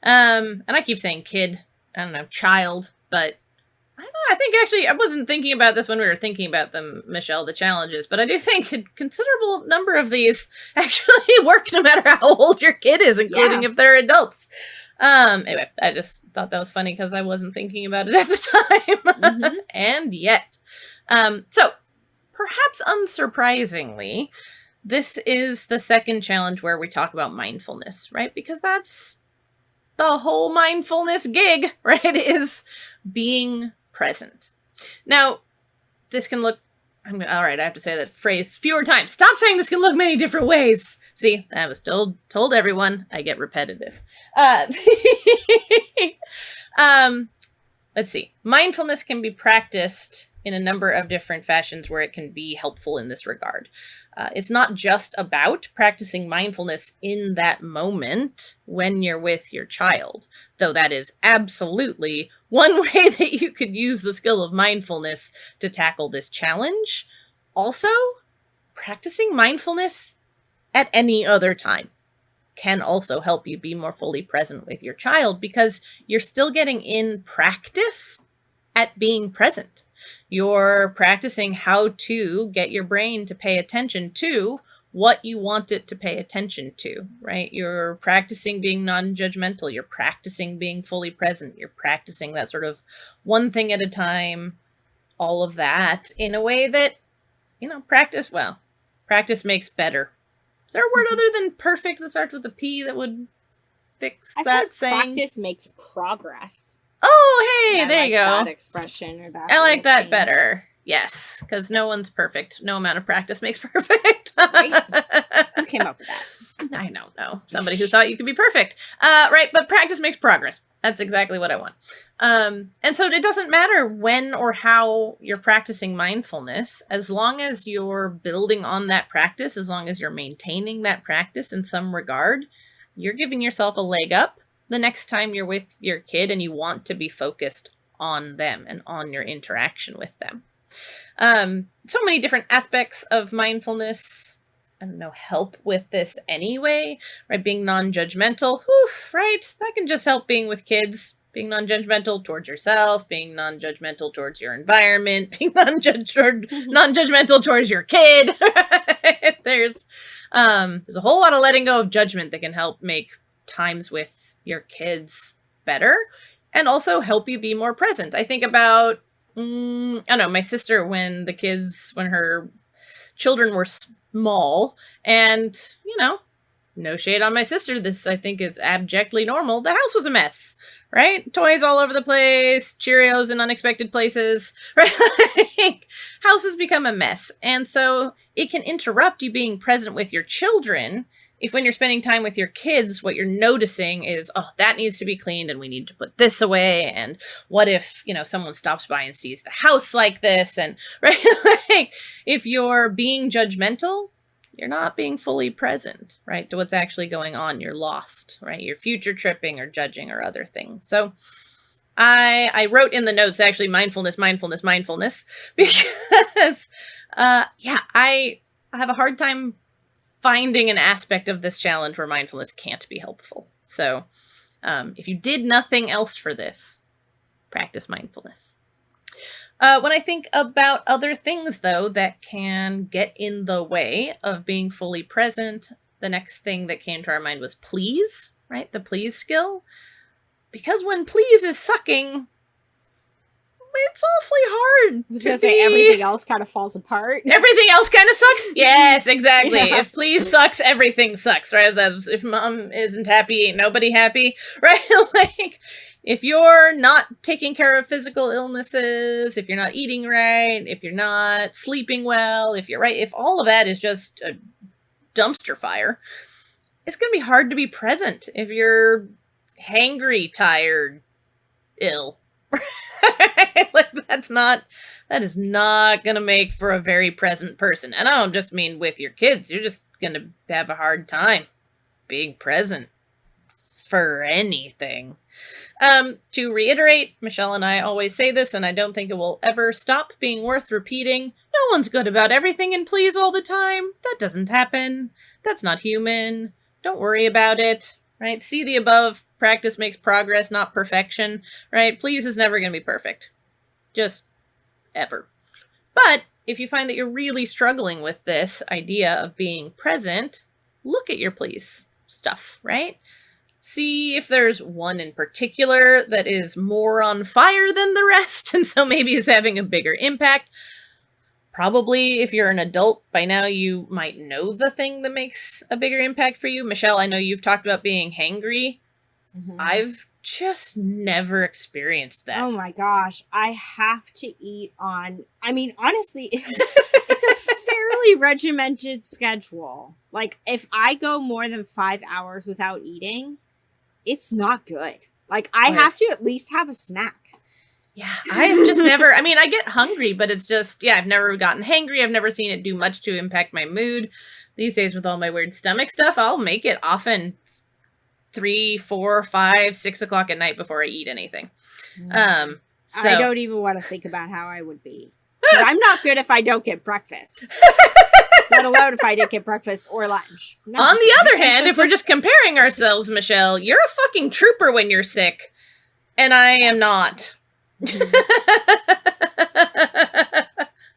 And I keep saying kid, I don't know, child, but I don't know, I think actually I wasn't thinking about this when we were thinking about them, Michelle, the challenges, but I do think a considerable number of these actually work no matter how old your kid is, including if they're adults. Anyway, I just thought that was funny because I wasn't thinking about it at the time. And yet. So perhaps unsurprisingly, this is the second challenge where we talk about mindfulness, right? Because that's the whole mindfulness gig, right? Is being present. Now, this can look, all right, I have to say that phrase fewer times. Stop saying this can look many different ways. See, I was told everyone, I get repetitive. Let's see. Mindfulness can be practiced in a number of different fashions where it can be helpful in this regard. It's not just about practicing mindfulness in that moment when you're with your child, though that is absolutely one way that you could use the skill of mindfulness to tackle this challenge. Also, practicing mindfulness at any other time can also help you be more fully present with your child because you're still getting in practice at being present. You're practicing how to get your brain to pay attention to what you want it to pay attention to, right? You're practicing being non-judgmental. You're practicing being fully present. You're practicing that sort of one thing at a time, all of that in a way that, practice makes better. Is there a word other than perfect that starts with a P that would fix that saying? Practice makes progress. Oh, hey, there you go. That expression or that. I like that better. Yes, because no one's perfect. No amount of practice makes perfect. Right? Who came up with that? I don't know. Somebody who thought you could be perfect. Right, but practice makes progress. That's exactly what I want. And so it doesn't matter when or how you're practicing mindfulness, as long as you're building on that practice, as long as you're maintaining that practice in some regard, you're giving yourself a leg up the next time you're with your kid and you want to be focused on them and on your interaction with them. So many different aspects of mindfulness. I don't know, help with this anyway, right? Being non-judgmental, whew, right? That can just help being with kids. Being non-judgmental towards yourself, being non-judgmental towards your environment, being non-judgmental towards your kid. There's a whole lot of letting go of judgment that can help make times with your kids better and also help you be more present. I think about, I don't know, my sister when her children were small, and, no shade on my sister. This, I think, is abjectly normal. The house was a mess, right? Toys all over the place, Cheerios in unexpected places, right? Houses become a mess. And so it can interrupt you being present with your children if when you're spending time with your kids, what you're noticing is, oh, that needs to be cleaned and we need to put this away. And what if, someone stops by and sees the house like this? And right, like, if you're being judgmental, you're not being fully present, right, to what's actually going on. You're lost, right? You're future tripping or judging or other things. So I wrote in the notes, actually, mindfulness, because, I have a hard time finding an aspect of this challenge where mindfulness can't be helpful. So if you did nothing else for this, practice mindfulness. When I think about other things, though, that can get in the way of being fully present, the next thing that came to our mind was please, right? The please skill. Because when please is sucking, it's awfully hard to say everything else kind of falls apart. Everything else kind of sucks? Yes, exactly. Yeah. If please sucks, everything sucks, right? That's, if mom isn't happy, ain't nobody happy, right? Like, if you're not taking care of physical illnesses, if you're not eating right, if you're not sleeping well, if all of that is just a dumpster fire, it's going to be hard to be present if you're hangry, tired, ill. Like, that is not going to make for a very present person. And I don't just mean with your kids. You're just going to have a hard time being present for anything. To reiterate, Michelle and I always say this, and I don't think it will ever stop being worth repeating. No one's good about everything and please all the time. That doesn't happen. That's not human. Don't worry about it, right? See the above. Practice makes progress, not perfection, right? Please is never going to be perfect. Just ever. But if you find that you're really struggling with this idea of being present, look at your please stuff, right? See if there's one in particular that is more on fire than the rest, and so maybe is having a bigger impact. Probably, if you're an adult, by now you might know the thing that makes a bigger impact for you. Michelle, I know you've talked about being hangry. Mm-hmm. I've just never experienced that. Oh my gosh. I have to eat on, honestly, it's a fairly regimented schedule. Like, if I go more than 5 hours without eating, it's not good. Like, I have to at least have a snack. Yeah, I've just never, I get hungry, but it's just, I've never gotten hangry. I've never seen it do much to impact my mood. These days with all my weird stomach stuff, I'll make it often 3, 4, 5, 6 o'clock at night before I eat anything. I don't even want to think about how I would be. I'm not good if I don't get breakfast. Let alone if I didn't get breakfast or lunch. No. On the other hand, if we're just comparing ourselves, Michelle, you're a fucking trooper when you're sick. And I am not. I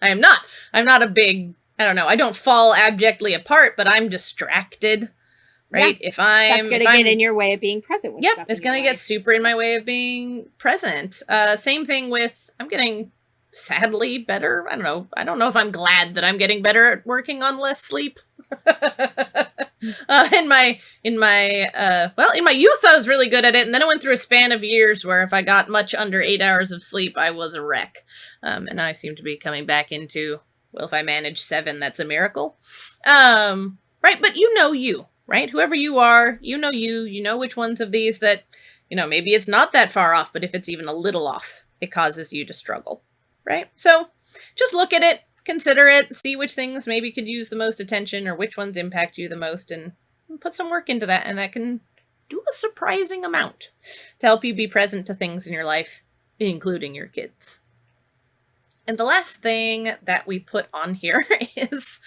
am not. I'm not a big, I don't fall abjectly apart, but I'm distracted. Right? Yeah, that's going to get in your way of being present with stuff. It's going to get super in my way of being present. Same thing with, I'm getting sadly better. I don't know if I'm glad that I'm getting better at working on less sleep. In my youth, I was really good at it. And then I went through a span of years where if I got much under 8 hours of sleep, I was a wreck. And now I seem to be coming back into, well, if I manage 7, that's a miracle. Right. But you, right? Whoever you are, you know which ones of these that, maybe it's not that far off, but if it's even a little off, it causes you to struggle. Right? So just look at it, consider it, see which things maybe could use the most attention or which ones impact you the most, and put some work into that. And that can do a surprising amount to help you be present to things in your life, including your kids. And the last thing that we put on here is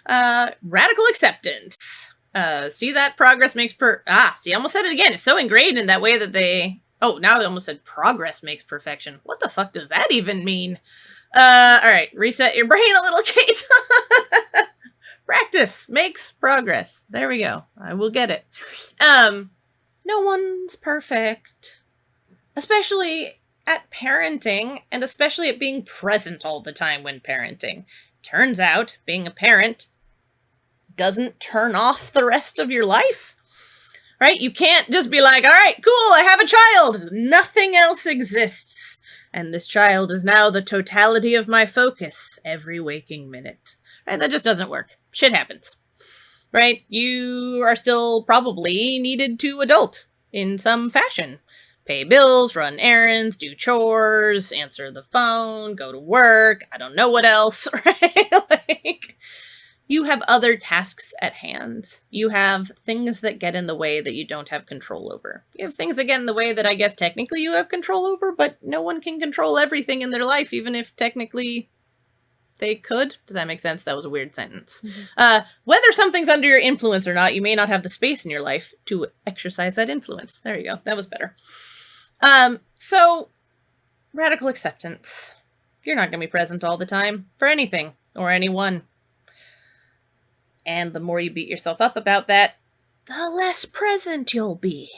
radical acceptance. See that progress makes see, I almost said it again. It's so ingrained in that way that now I almost said progress makes perfection. What the fuck does that even mean? All right, reset your brain a little, Kate. Practice makes progress. There we go. I will get it. No one's perfect. Especially at parenting, and especially at being present all the time when parenting. Turns out, being a parent doesn't turn off the rest of your life. Right? You can't just be like, all right, cool, I have a child. Nothing else exists. And this child is now the totality of my focus every waking minute. Right? That just doesn't work. Shit happens. Right? You are still probably needed to adult in some fashion. Pay bills, run errands, do chores, answer the phone, go to work. I don't know what else, right? Like, you have other tasks at hand. You have things that get in the way that you don't have control over. You have things that get in the way that I guess technically you have control over, but no one can control everything in their life, even if technically they could. Does that make sense? That was a weird sentence. Mm-hmm. Whether something's under your influence or not, you may not have the space in your life to exercise that influence. There you go. That was better. So radical acceptance. You're not going to be present all the time for anything or anyone. And the more you beat yourself up about that, the less present you'll be.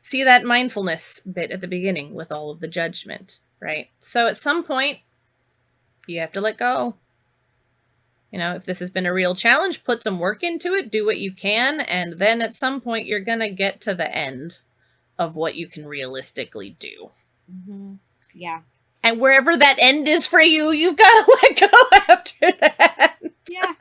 See that mindfulness bit at the beginning with all of the judgment, right? So at some point, you have to let go. You know, if this has been a real challenge, put some work into it, do what you can, and then at some point you're going to get to the end of what you can realistically do. Mm-hmm. Yeah. And wherever that end is for you, you've got to let go after that. Yeah.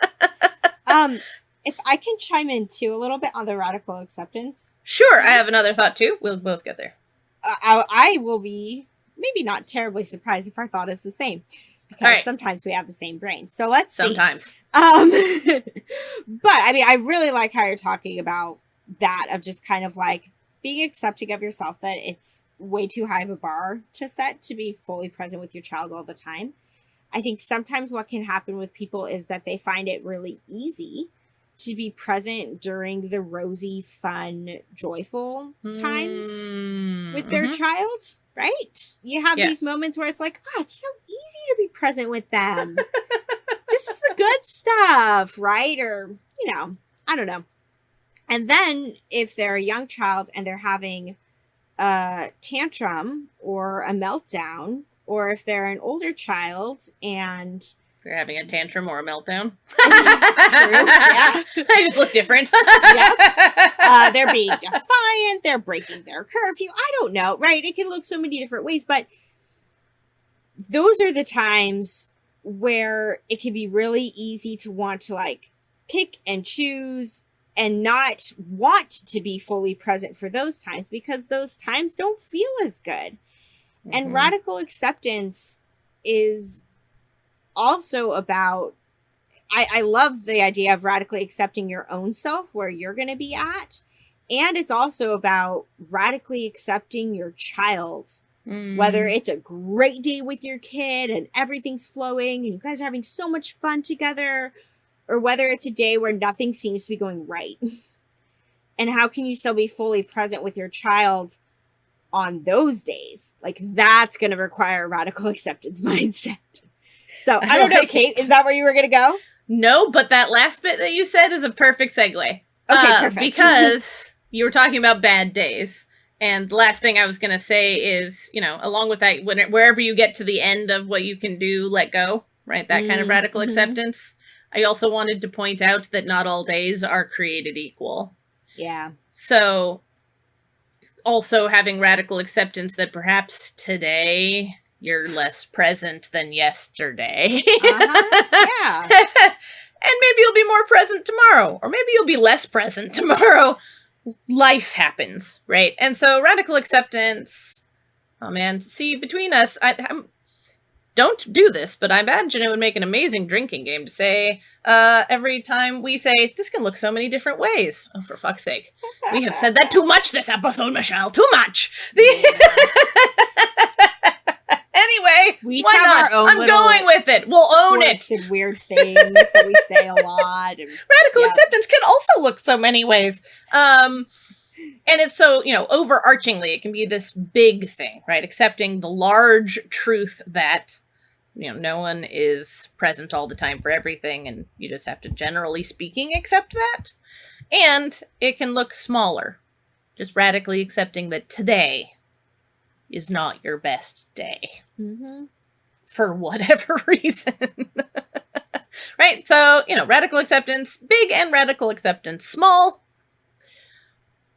If I can chime in too a little bit on the radical acceptance. Sure, I have another thought too. We'll both get there. I will be maybe not terribly surprised if our thought is the same. Because sometimes we have the same brain. So let's see. Sometimes. But I mean, I really like how you're talking about that, of just kind of like being accepting of yourself, that it's way too high of a bar to set to be fully present with your child all the time. I think sometimes what can happen with people is that they find it really easy to be present during the rosy, fun, joyful times with their child, right? You have these moments where it's like, oh, it's so easy to be present with them. This is the good stuff, right? Or, you know, I don't know. And then if they're a young child and they're having a tantrum or a meltdown, or if they're an older child and they're having a tantrum or a meltdown. True, yeah. They just look different. Yep. They're being defiant. They're breaking their curfew. I don't know, right? It can look so many different ways, but those are the times where it can be really easy to want to like pick and choose and not want to be fully present for those times, because those times don't feel as good. And radical acceptance is also about, I love the idea of radically accepting your own self, where you're going to be at. And it's also about radically accepting your child, whether it's a great day with your kid and everything's flowing and you guys are having so much fun together, or whether it's a day where nothing seems to be going right. And how can you still be fully present with your child on those days? Like, that's going to require a radical acceptance mindset. So I don't know, Kate, is that where you were going to go? No, but that last bit that you said is a perfect segue. Okay, perfect. Because you were talking about bad days. And the last thing I was going to say is, you know, along with that, wherever you get to the end of what you can do, let go, right? That kind of radical acceptance. I also wanted to point out that not all days are created equal. Yeah. So also having radical acceptance that perhaps today you're less present than yesterday. Yeah. And maybe you'll be more present tomorrow, or maybe you'll be less present tomorrow. Life happens, right? And so radical acceptance, oh man, see, between us, I don't do this, but I imagine it would make an amazing drinking game to say, every time we say, this can look so many different ways. Oh, for fuck's sake. We have said that too much this episode, Michelle. Too much. Anyway, We Why have not? our own I'm little going with it. We'll own it. quirks and weird things that we say a lot. And, Radical yeah. acceptance can also look so many ways. And it's so, overarchingly, it can be this big thing, right? Accepting the large truth that, no one is present all the time for everything, and you just have to, generally speaking, accept that. And it can look smaller. Just radically accepting that today is not your best day. Mm-hmm. For whatever reason. Right? So, radical acceptance, big, and radical acceptance, small.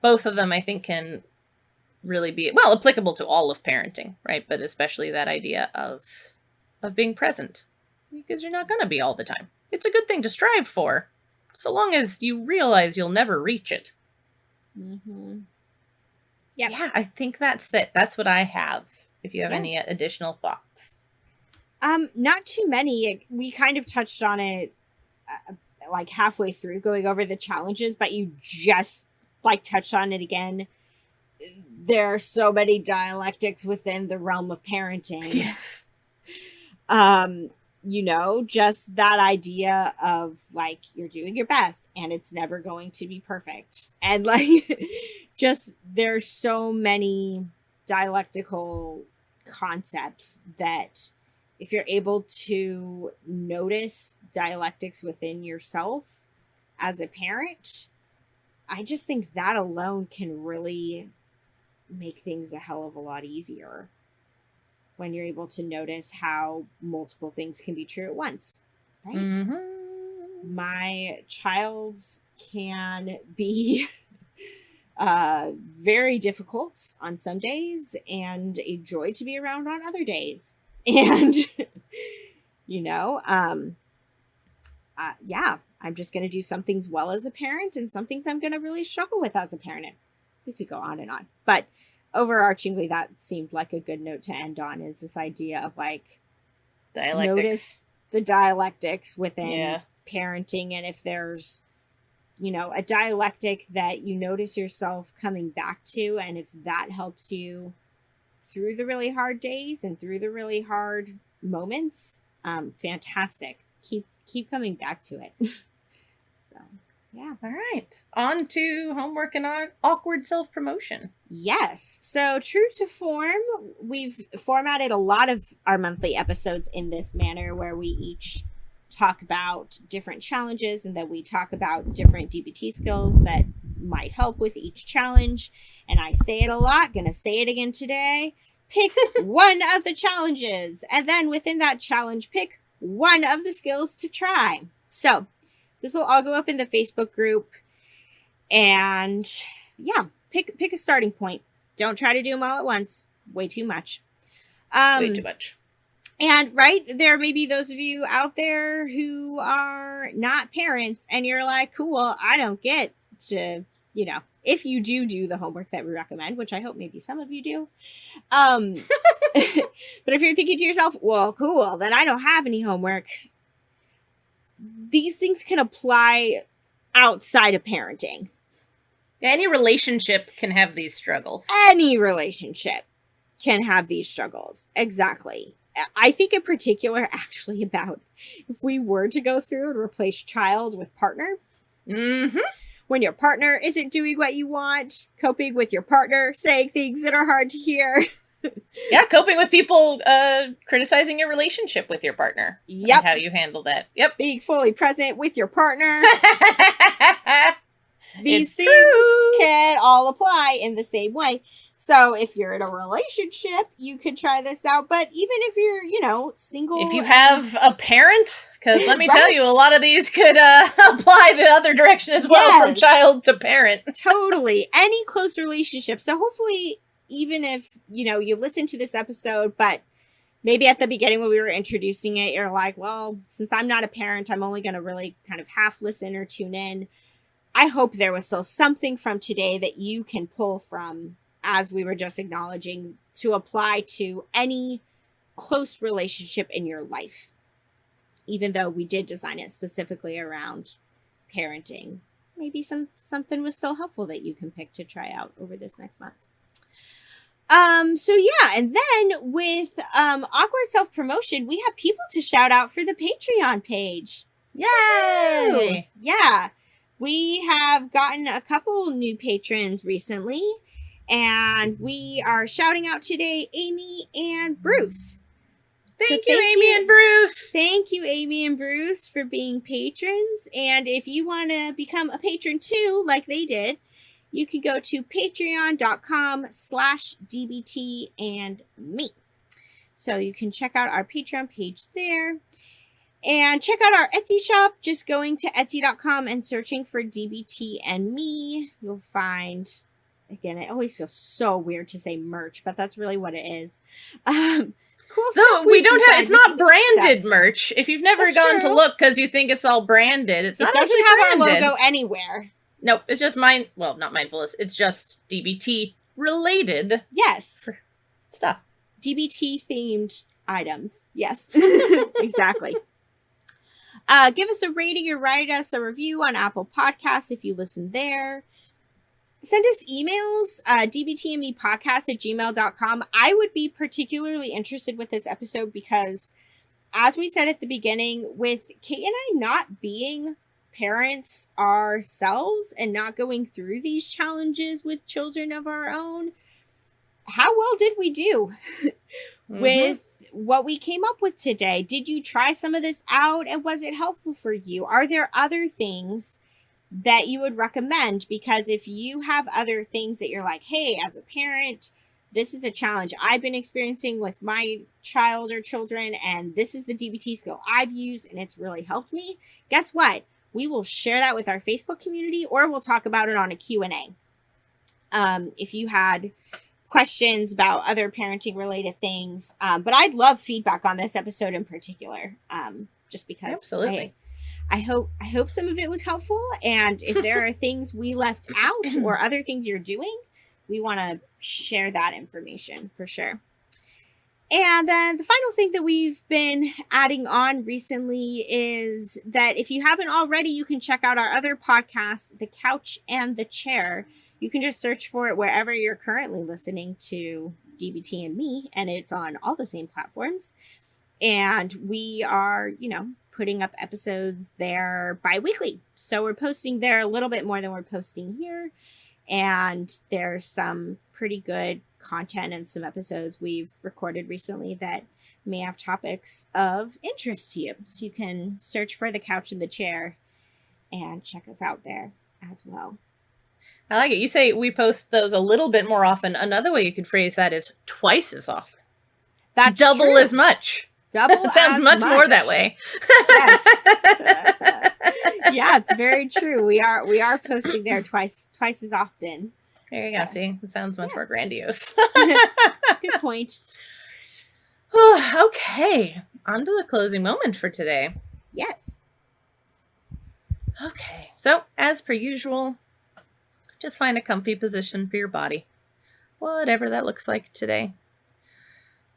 Both of them, I think, can really be, applicable to all of parenting, right? But especially that idea of being present. Because you're not going to be all the time. It's a good thing to strive for, so long as you realize you'll never reach it. Mm-hmm. Yep. Yeah, I think that's it. That's what I have. If you have any additional thoughts. Not too many. We kind of touched on it like halfway through going over the challenges, but you just touched on it again. There are so many dialectics within the realm of parenting. Yes. Just that idea of you're doing your best and it's never going to be perfect. And just there's so many dialectical concepts that if you're able to notice dialectics within yourself as a parent, I just think that alone can really make things a hell of a lot easier when you're able to notice how multiple things can be true at once, right? Mm-hmm. My child's can be very difficult on some days and a joy to be around on other days. And, I'm just going to do some things well as a parent and some things I'm going to really struggle with as a parent. We could go on and on, but overarchingly, that seemed like a good note to end on, is this idea of dialectics. Notice the dialectics within parenting. And if there's, a dialectic that you notice yourself coming back to, and if that helps you through the really hard days and through the really hard moments, fantastic. Keep coming back to it. So, yeah. All right. On to homework and awkward self-promotion. Yes. So true to form, we've formatted a lot of our monthly episodes in this manner, where we each talk about different challenges and then we talk about different DBT skills that might help with each challenge. And I say it a lot, gonna say it again today. Pick one of the challenges, and then within that challenge, pick one of the skills to try. So this will all go up in the Facebook group, and pick a starting point. Don't try to do them all at once. Way too much. Way too much. And there may be those of you out there who are not parents and you're like, cool, I don't get to, if you do the homework that we recommend, which I hope maybe some of you do. But if you're thinking to yourself, well, cool, then I don't have any homework. These things can apply outside of parenting. Any relationship can have these struggles. Any relationship can have these struggles. Exactly. I think in particular, actually, about if we were to go through and replace child with partner. Mm-hmm. When your partner isn't doing what you want, coping with your partner, saying things that are hard to hear. Yeah, coping with people criticizing your relationship with your partner. Yep. And how you handle that. Yep. Being fully present with your partner. These things can all apply in the same way. So if you're in a relationship, you could try this out. But even if you're, single. If you have a parent, because let me tell you, a lot of these could apply the other direction as well, from child to parent. Totally. Any close relationship. So hopefully, even if, you listen to this episode, but maybe at the beginning when we were introducing it, you're like, well, since I'm not a parent, I'm only going to really kind of half listen or tune in. I hope there was still something from today that you can pull from, as we were just acknowledging, to apply to any close relationship in your life. Even though we did design it specifically around parenting, maybe something was still helpful that you can pick to try out over this next month. So yeah, and then with awkward self-promotion, we have people to shout out for the Patreon page. Yay! Yeah. We have gotten a couple new patrons recently, and we are shouting out today Amy and Bruce. Thank you, Amy and Bruce. Thank you, Amy and Bruce, for being patrons. And if you want to become a patron too, like they did, you can go to patreon.com/DBT and me. So you can check out our Patreon page there. And check out our Etsy shop. Just going to Etsy.com and searching for DBT and me. You'll find, again, it always feels so weird to say merch, but that's really what it is. Cool stuff. We don't have, it's not branded merch. If you've never gone to look because you think it's all branded, it doesn't have our logo anywhere. Nope, it's just not mindfulness. It's just DBT related. Yes. Stuff. DBT themed items. Yes, exactly. Give us a rating or write us a review on Apple Podcasts if you listen there. Send us emails, dbtandmepodcast@gmail.com. I would be particularly interested with this episode because, as we said at the beginning, with Kate and I not being parents ourselves and not going through these challenges with children of our own, how well did we do with what we came up with today? Did you try some of this out and was it helpful for you? Are there other things that you would recommend? Because if you have other things that you're like, hey, as a parent, this is a challenge I've been experiencing with my child or children, and this is the DBT skill I've used and it's really helped me, guess what? We will share that with our Facebook community, or we'll talk about it on a Q&A. If you had questions about other parenting related things, but I'd love feedback on this episode in particular, just because absolutely. I hope some of it was helpful, and if there are things we left out or other things you're doing, we want to share that information for sure. And then the final thing that we've been adding on recently is that if you haven't already, you can check out our other podcast, The Couch and the Chair. You can just search for it wherever you're currently listening to DBT and me, and it's on all the same platforms. And we are, putting up episodes there bi-weekly. So we're posting there a little bit more than we're posting here. And there's some pretty good content and some episodes we've recorded recently that may have topics of interest to you. So you can search for The Couch and the Chair and check us out there as well. I like it. You say we post those a little bit more often. Another way you could phrase that is twice as often. That's double true. As much. Double sounds much more that way. Yes. Yeah, it's very true. We are posting there twice as often. There you go. See, it sounds much more grandiose. Good point. Okay, on to the closing moment for today. Yes. Okay, so as per usual, just find a comfy position for your body, whatever that looks like today.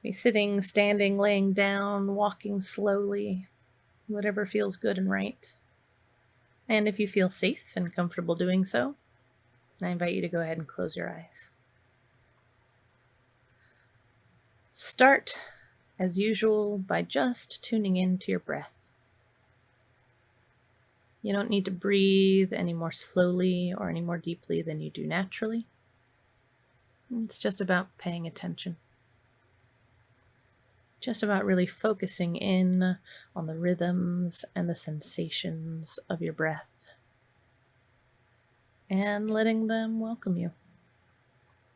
Be sitting, standing, laying down, walking slowly, whatever feels good and right. And if you feel safe and comfortable doing so, I invite you to go ahead and close your eyes. Start, as usual, by just tuning in to your breath. You don't need to breathe any more slowly or any more deeply than you do naturally. It's just about paying attention. Just about really focusing in on the rhythms and the sensations of your breath and letting them welcome you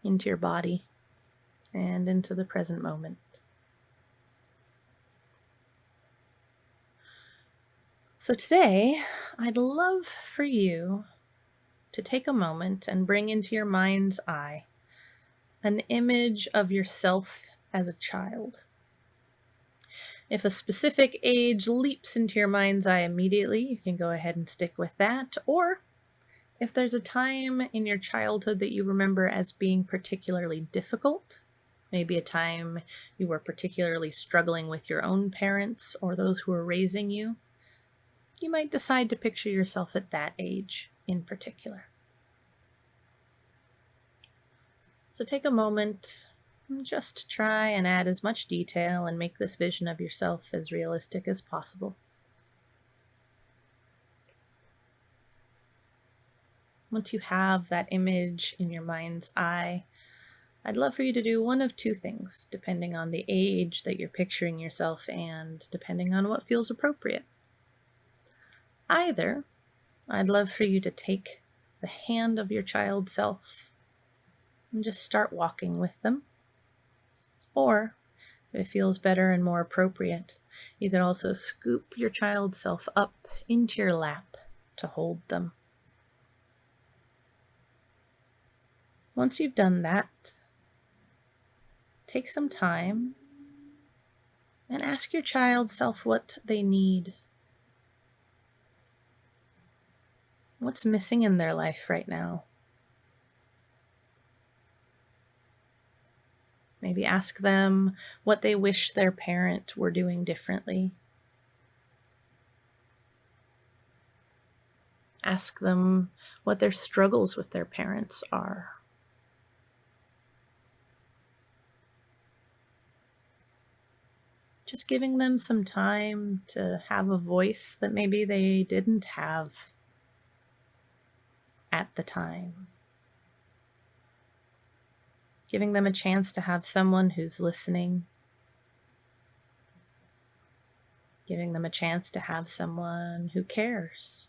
into your body and into the present moment. So today, I'd love for you to take a moment and bring into your mind's eye an image of yourself as a child. If a specific age leaps into your mind's eye immediately, you can go ahead and stick with that. Or if there's a time in your childhood that you remember as being particularly difficult, maybe a time you were particularly struggling with your own parents or those who were raising you, you might decide to picture yourself at that age in particular. So take a moment Just try and add as much detail and make this vision of yourself as realistic as possible. Once you have that image in your mind's eye, I'd love for you to do one of two things, depending on the age that you're picturing yourself and depending on what feels appropriate. Either, I'd love for you to take the hand of your child self and just start walking with them. Or, if it feels better and more appropriate, you could also scoop your child self up into your lap to hold them. Once you've done that, take some time and ask your child self what they need. What's missing in their life right now? Maybe ask them what they wish their parent were doing differently. Ask them what their struggles with their parents are. Just giving them some time to have a voice that maybe they didn't have at the time. Giving them a chance to have someone who's listening. Giving them a chance to have someone who cares,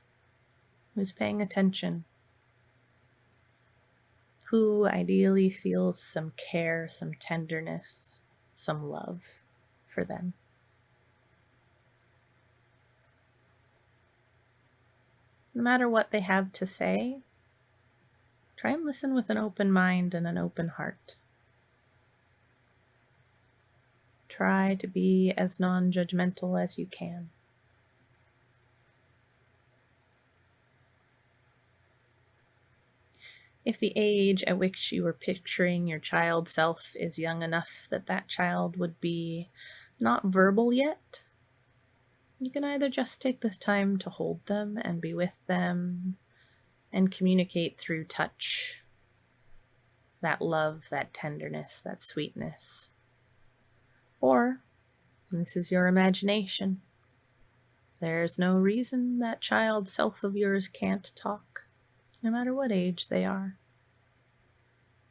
who's paying attention, who ideally feels some care, some tenderness, some love for them. No matter what they have to say, try and listen with an open mind and an open heart. Try to be as non-judgmental as you can. If the age at which you were picturing your child self is young enough that that child would be not verbal yet, you can either just take this time to hold them and be with them and communicate through touch, that love, that tenderness, that sweetness. Or, this is your imagination. There's no reason that child self of yours can't talk, no matter what age they are.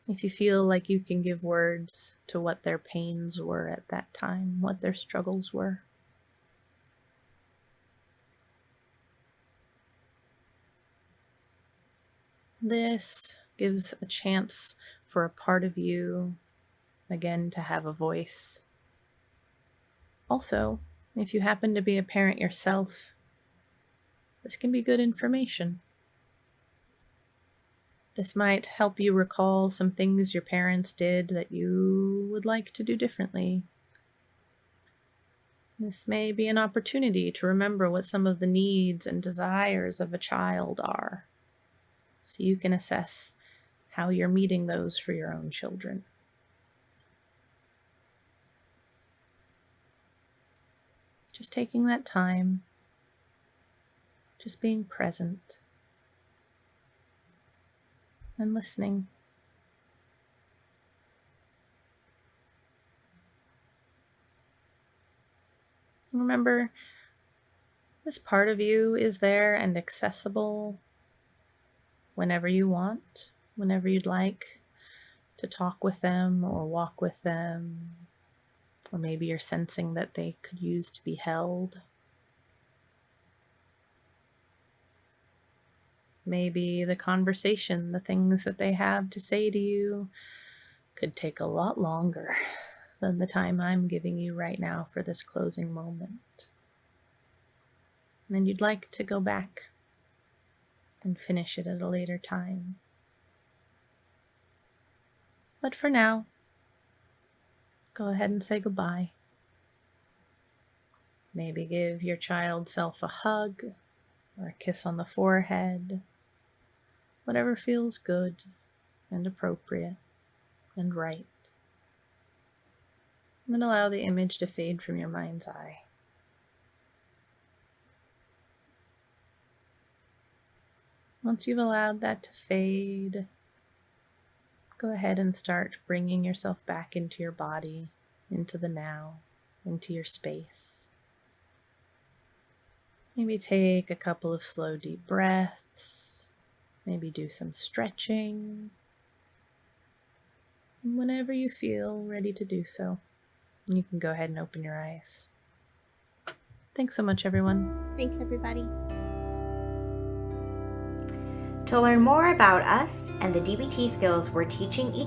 If you feel like you can give words to what their pains were at that time, what their struggles were. This gives a chance for a part of you, again, to have a voice. Also, if you happen to be a parent yourself, this can be good information. This might help you recall some things your parents did that you would like to do differently. This may be an opportunity to remember what some of the needs and desires of a child are, so you can assess how you're meeting those for your own children. Just taking that time, just being present and listening. Remember, this part of you is there and accessible whenever you want, whenever you'd like to talk with them or walk with them, or maybe you're sensing that they could use to be held. Maybe the conversation, the things that they have to say to you could take a lot longer than the time I'm giving you right now for this closing moment. And you'd like to go back and finish it at a later time. But for now, go ahead and say goodbye. Maybe give your child self a hug or a kiss on the forehead. Whatever feels good and appropriate and right. And then allow the image to fade from your mind's eye. Once you've allowed that to fade, go ahead and start bringing yourself back into your body, into the now, into your space. Maybe take a couple of slow, deep breaths. Maybe do some stretching. Whenever you feel ready to do so, you can go ahead and open your eyes. Thanks so much, everyone. Thanks, everybody. To learn more about us and the DBT skills we're teaching each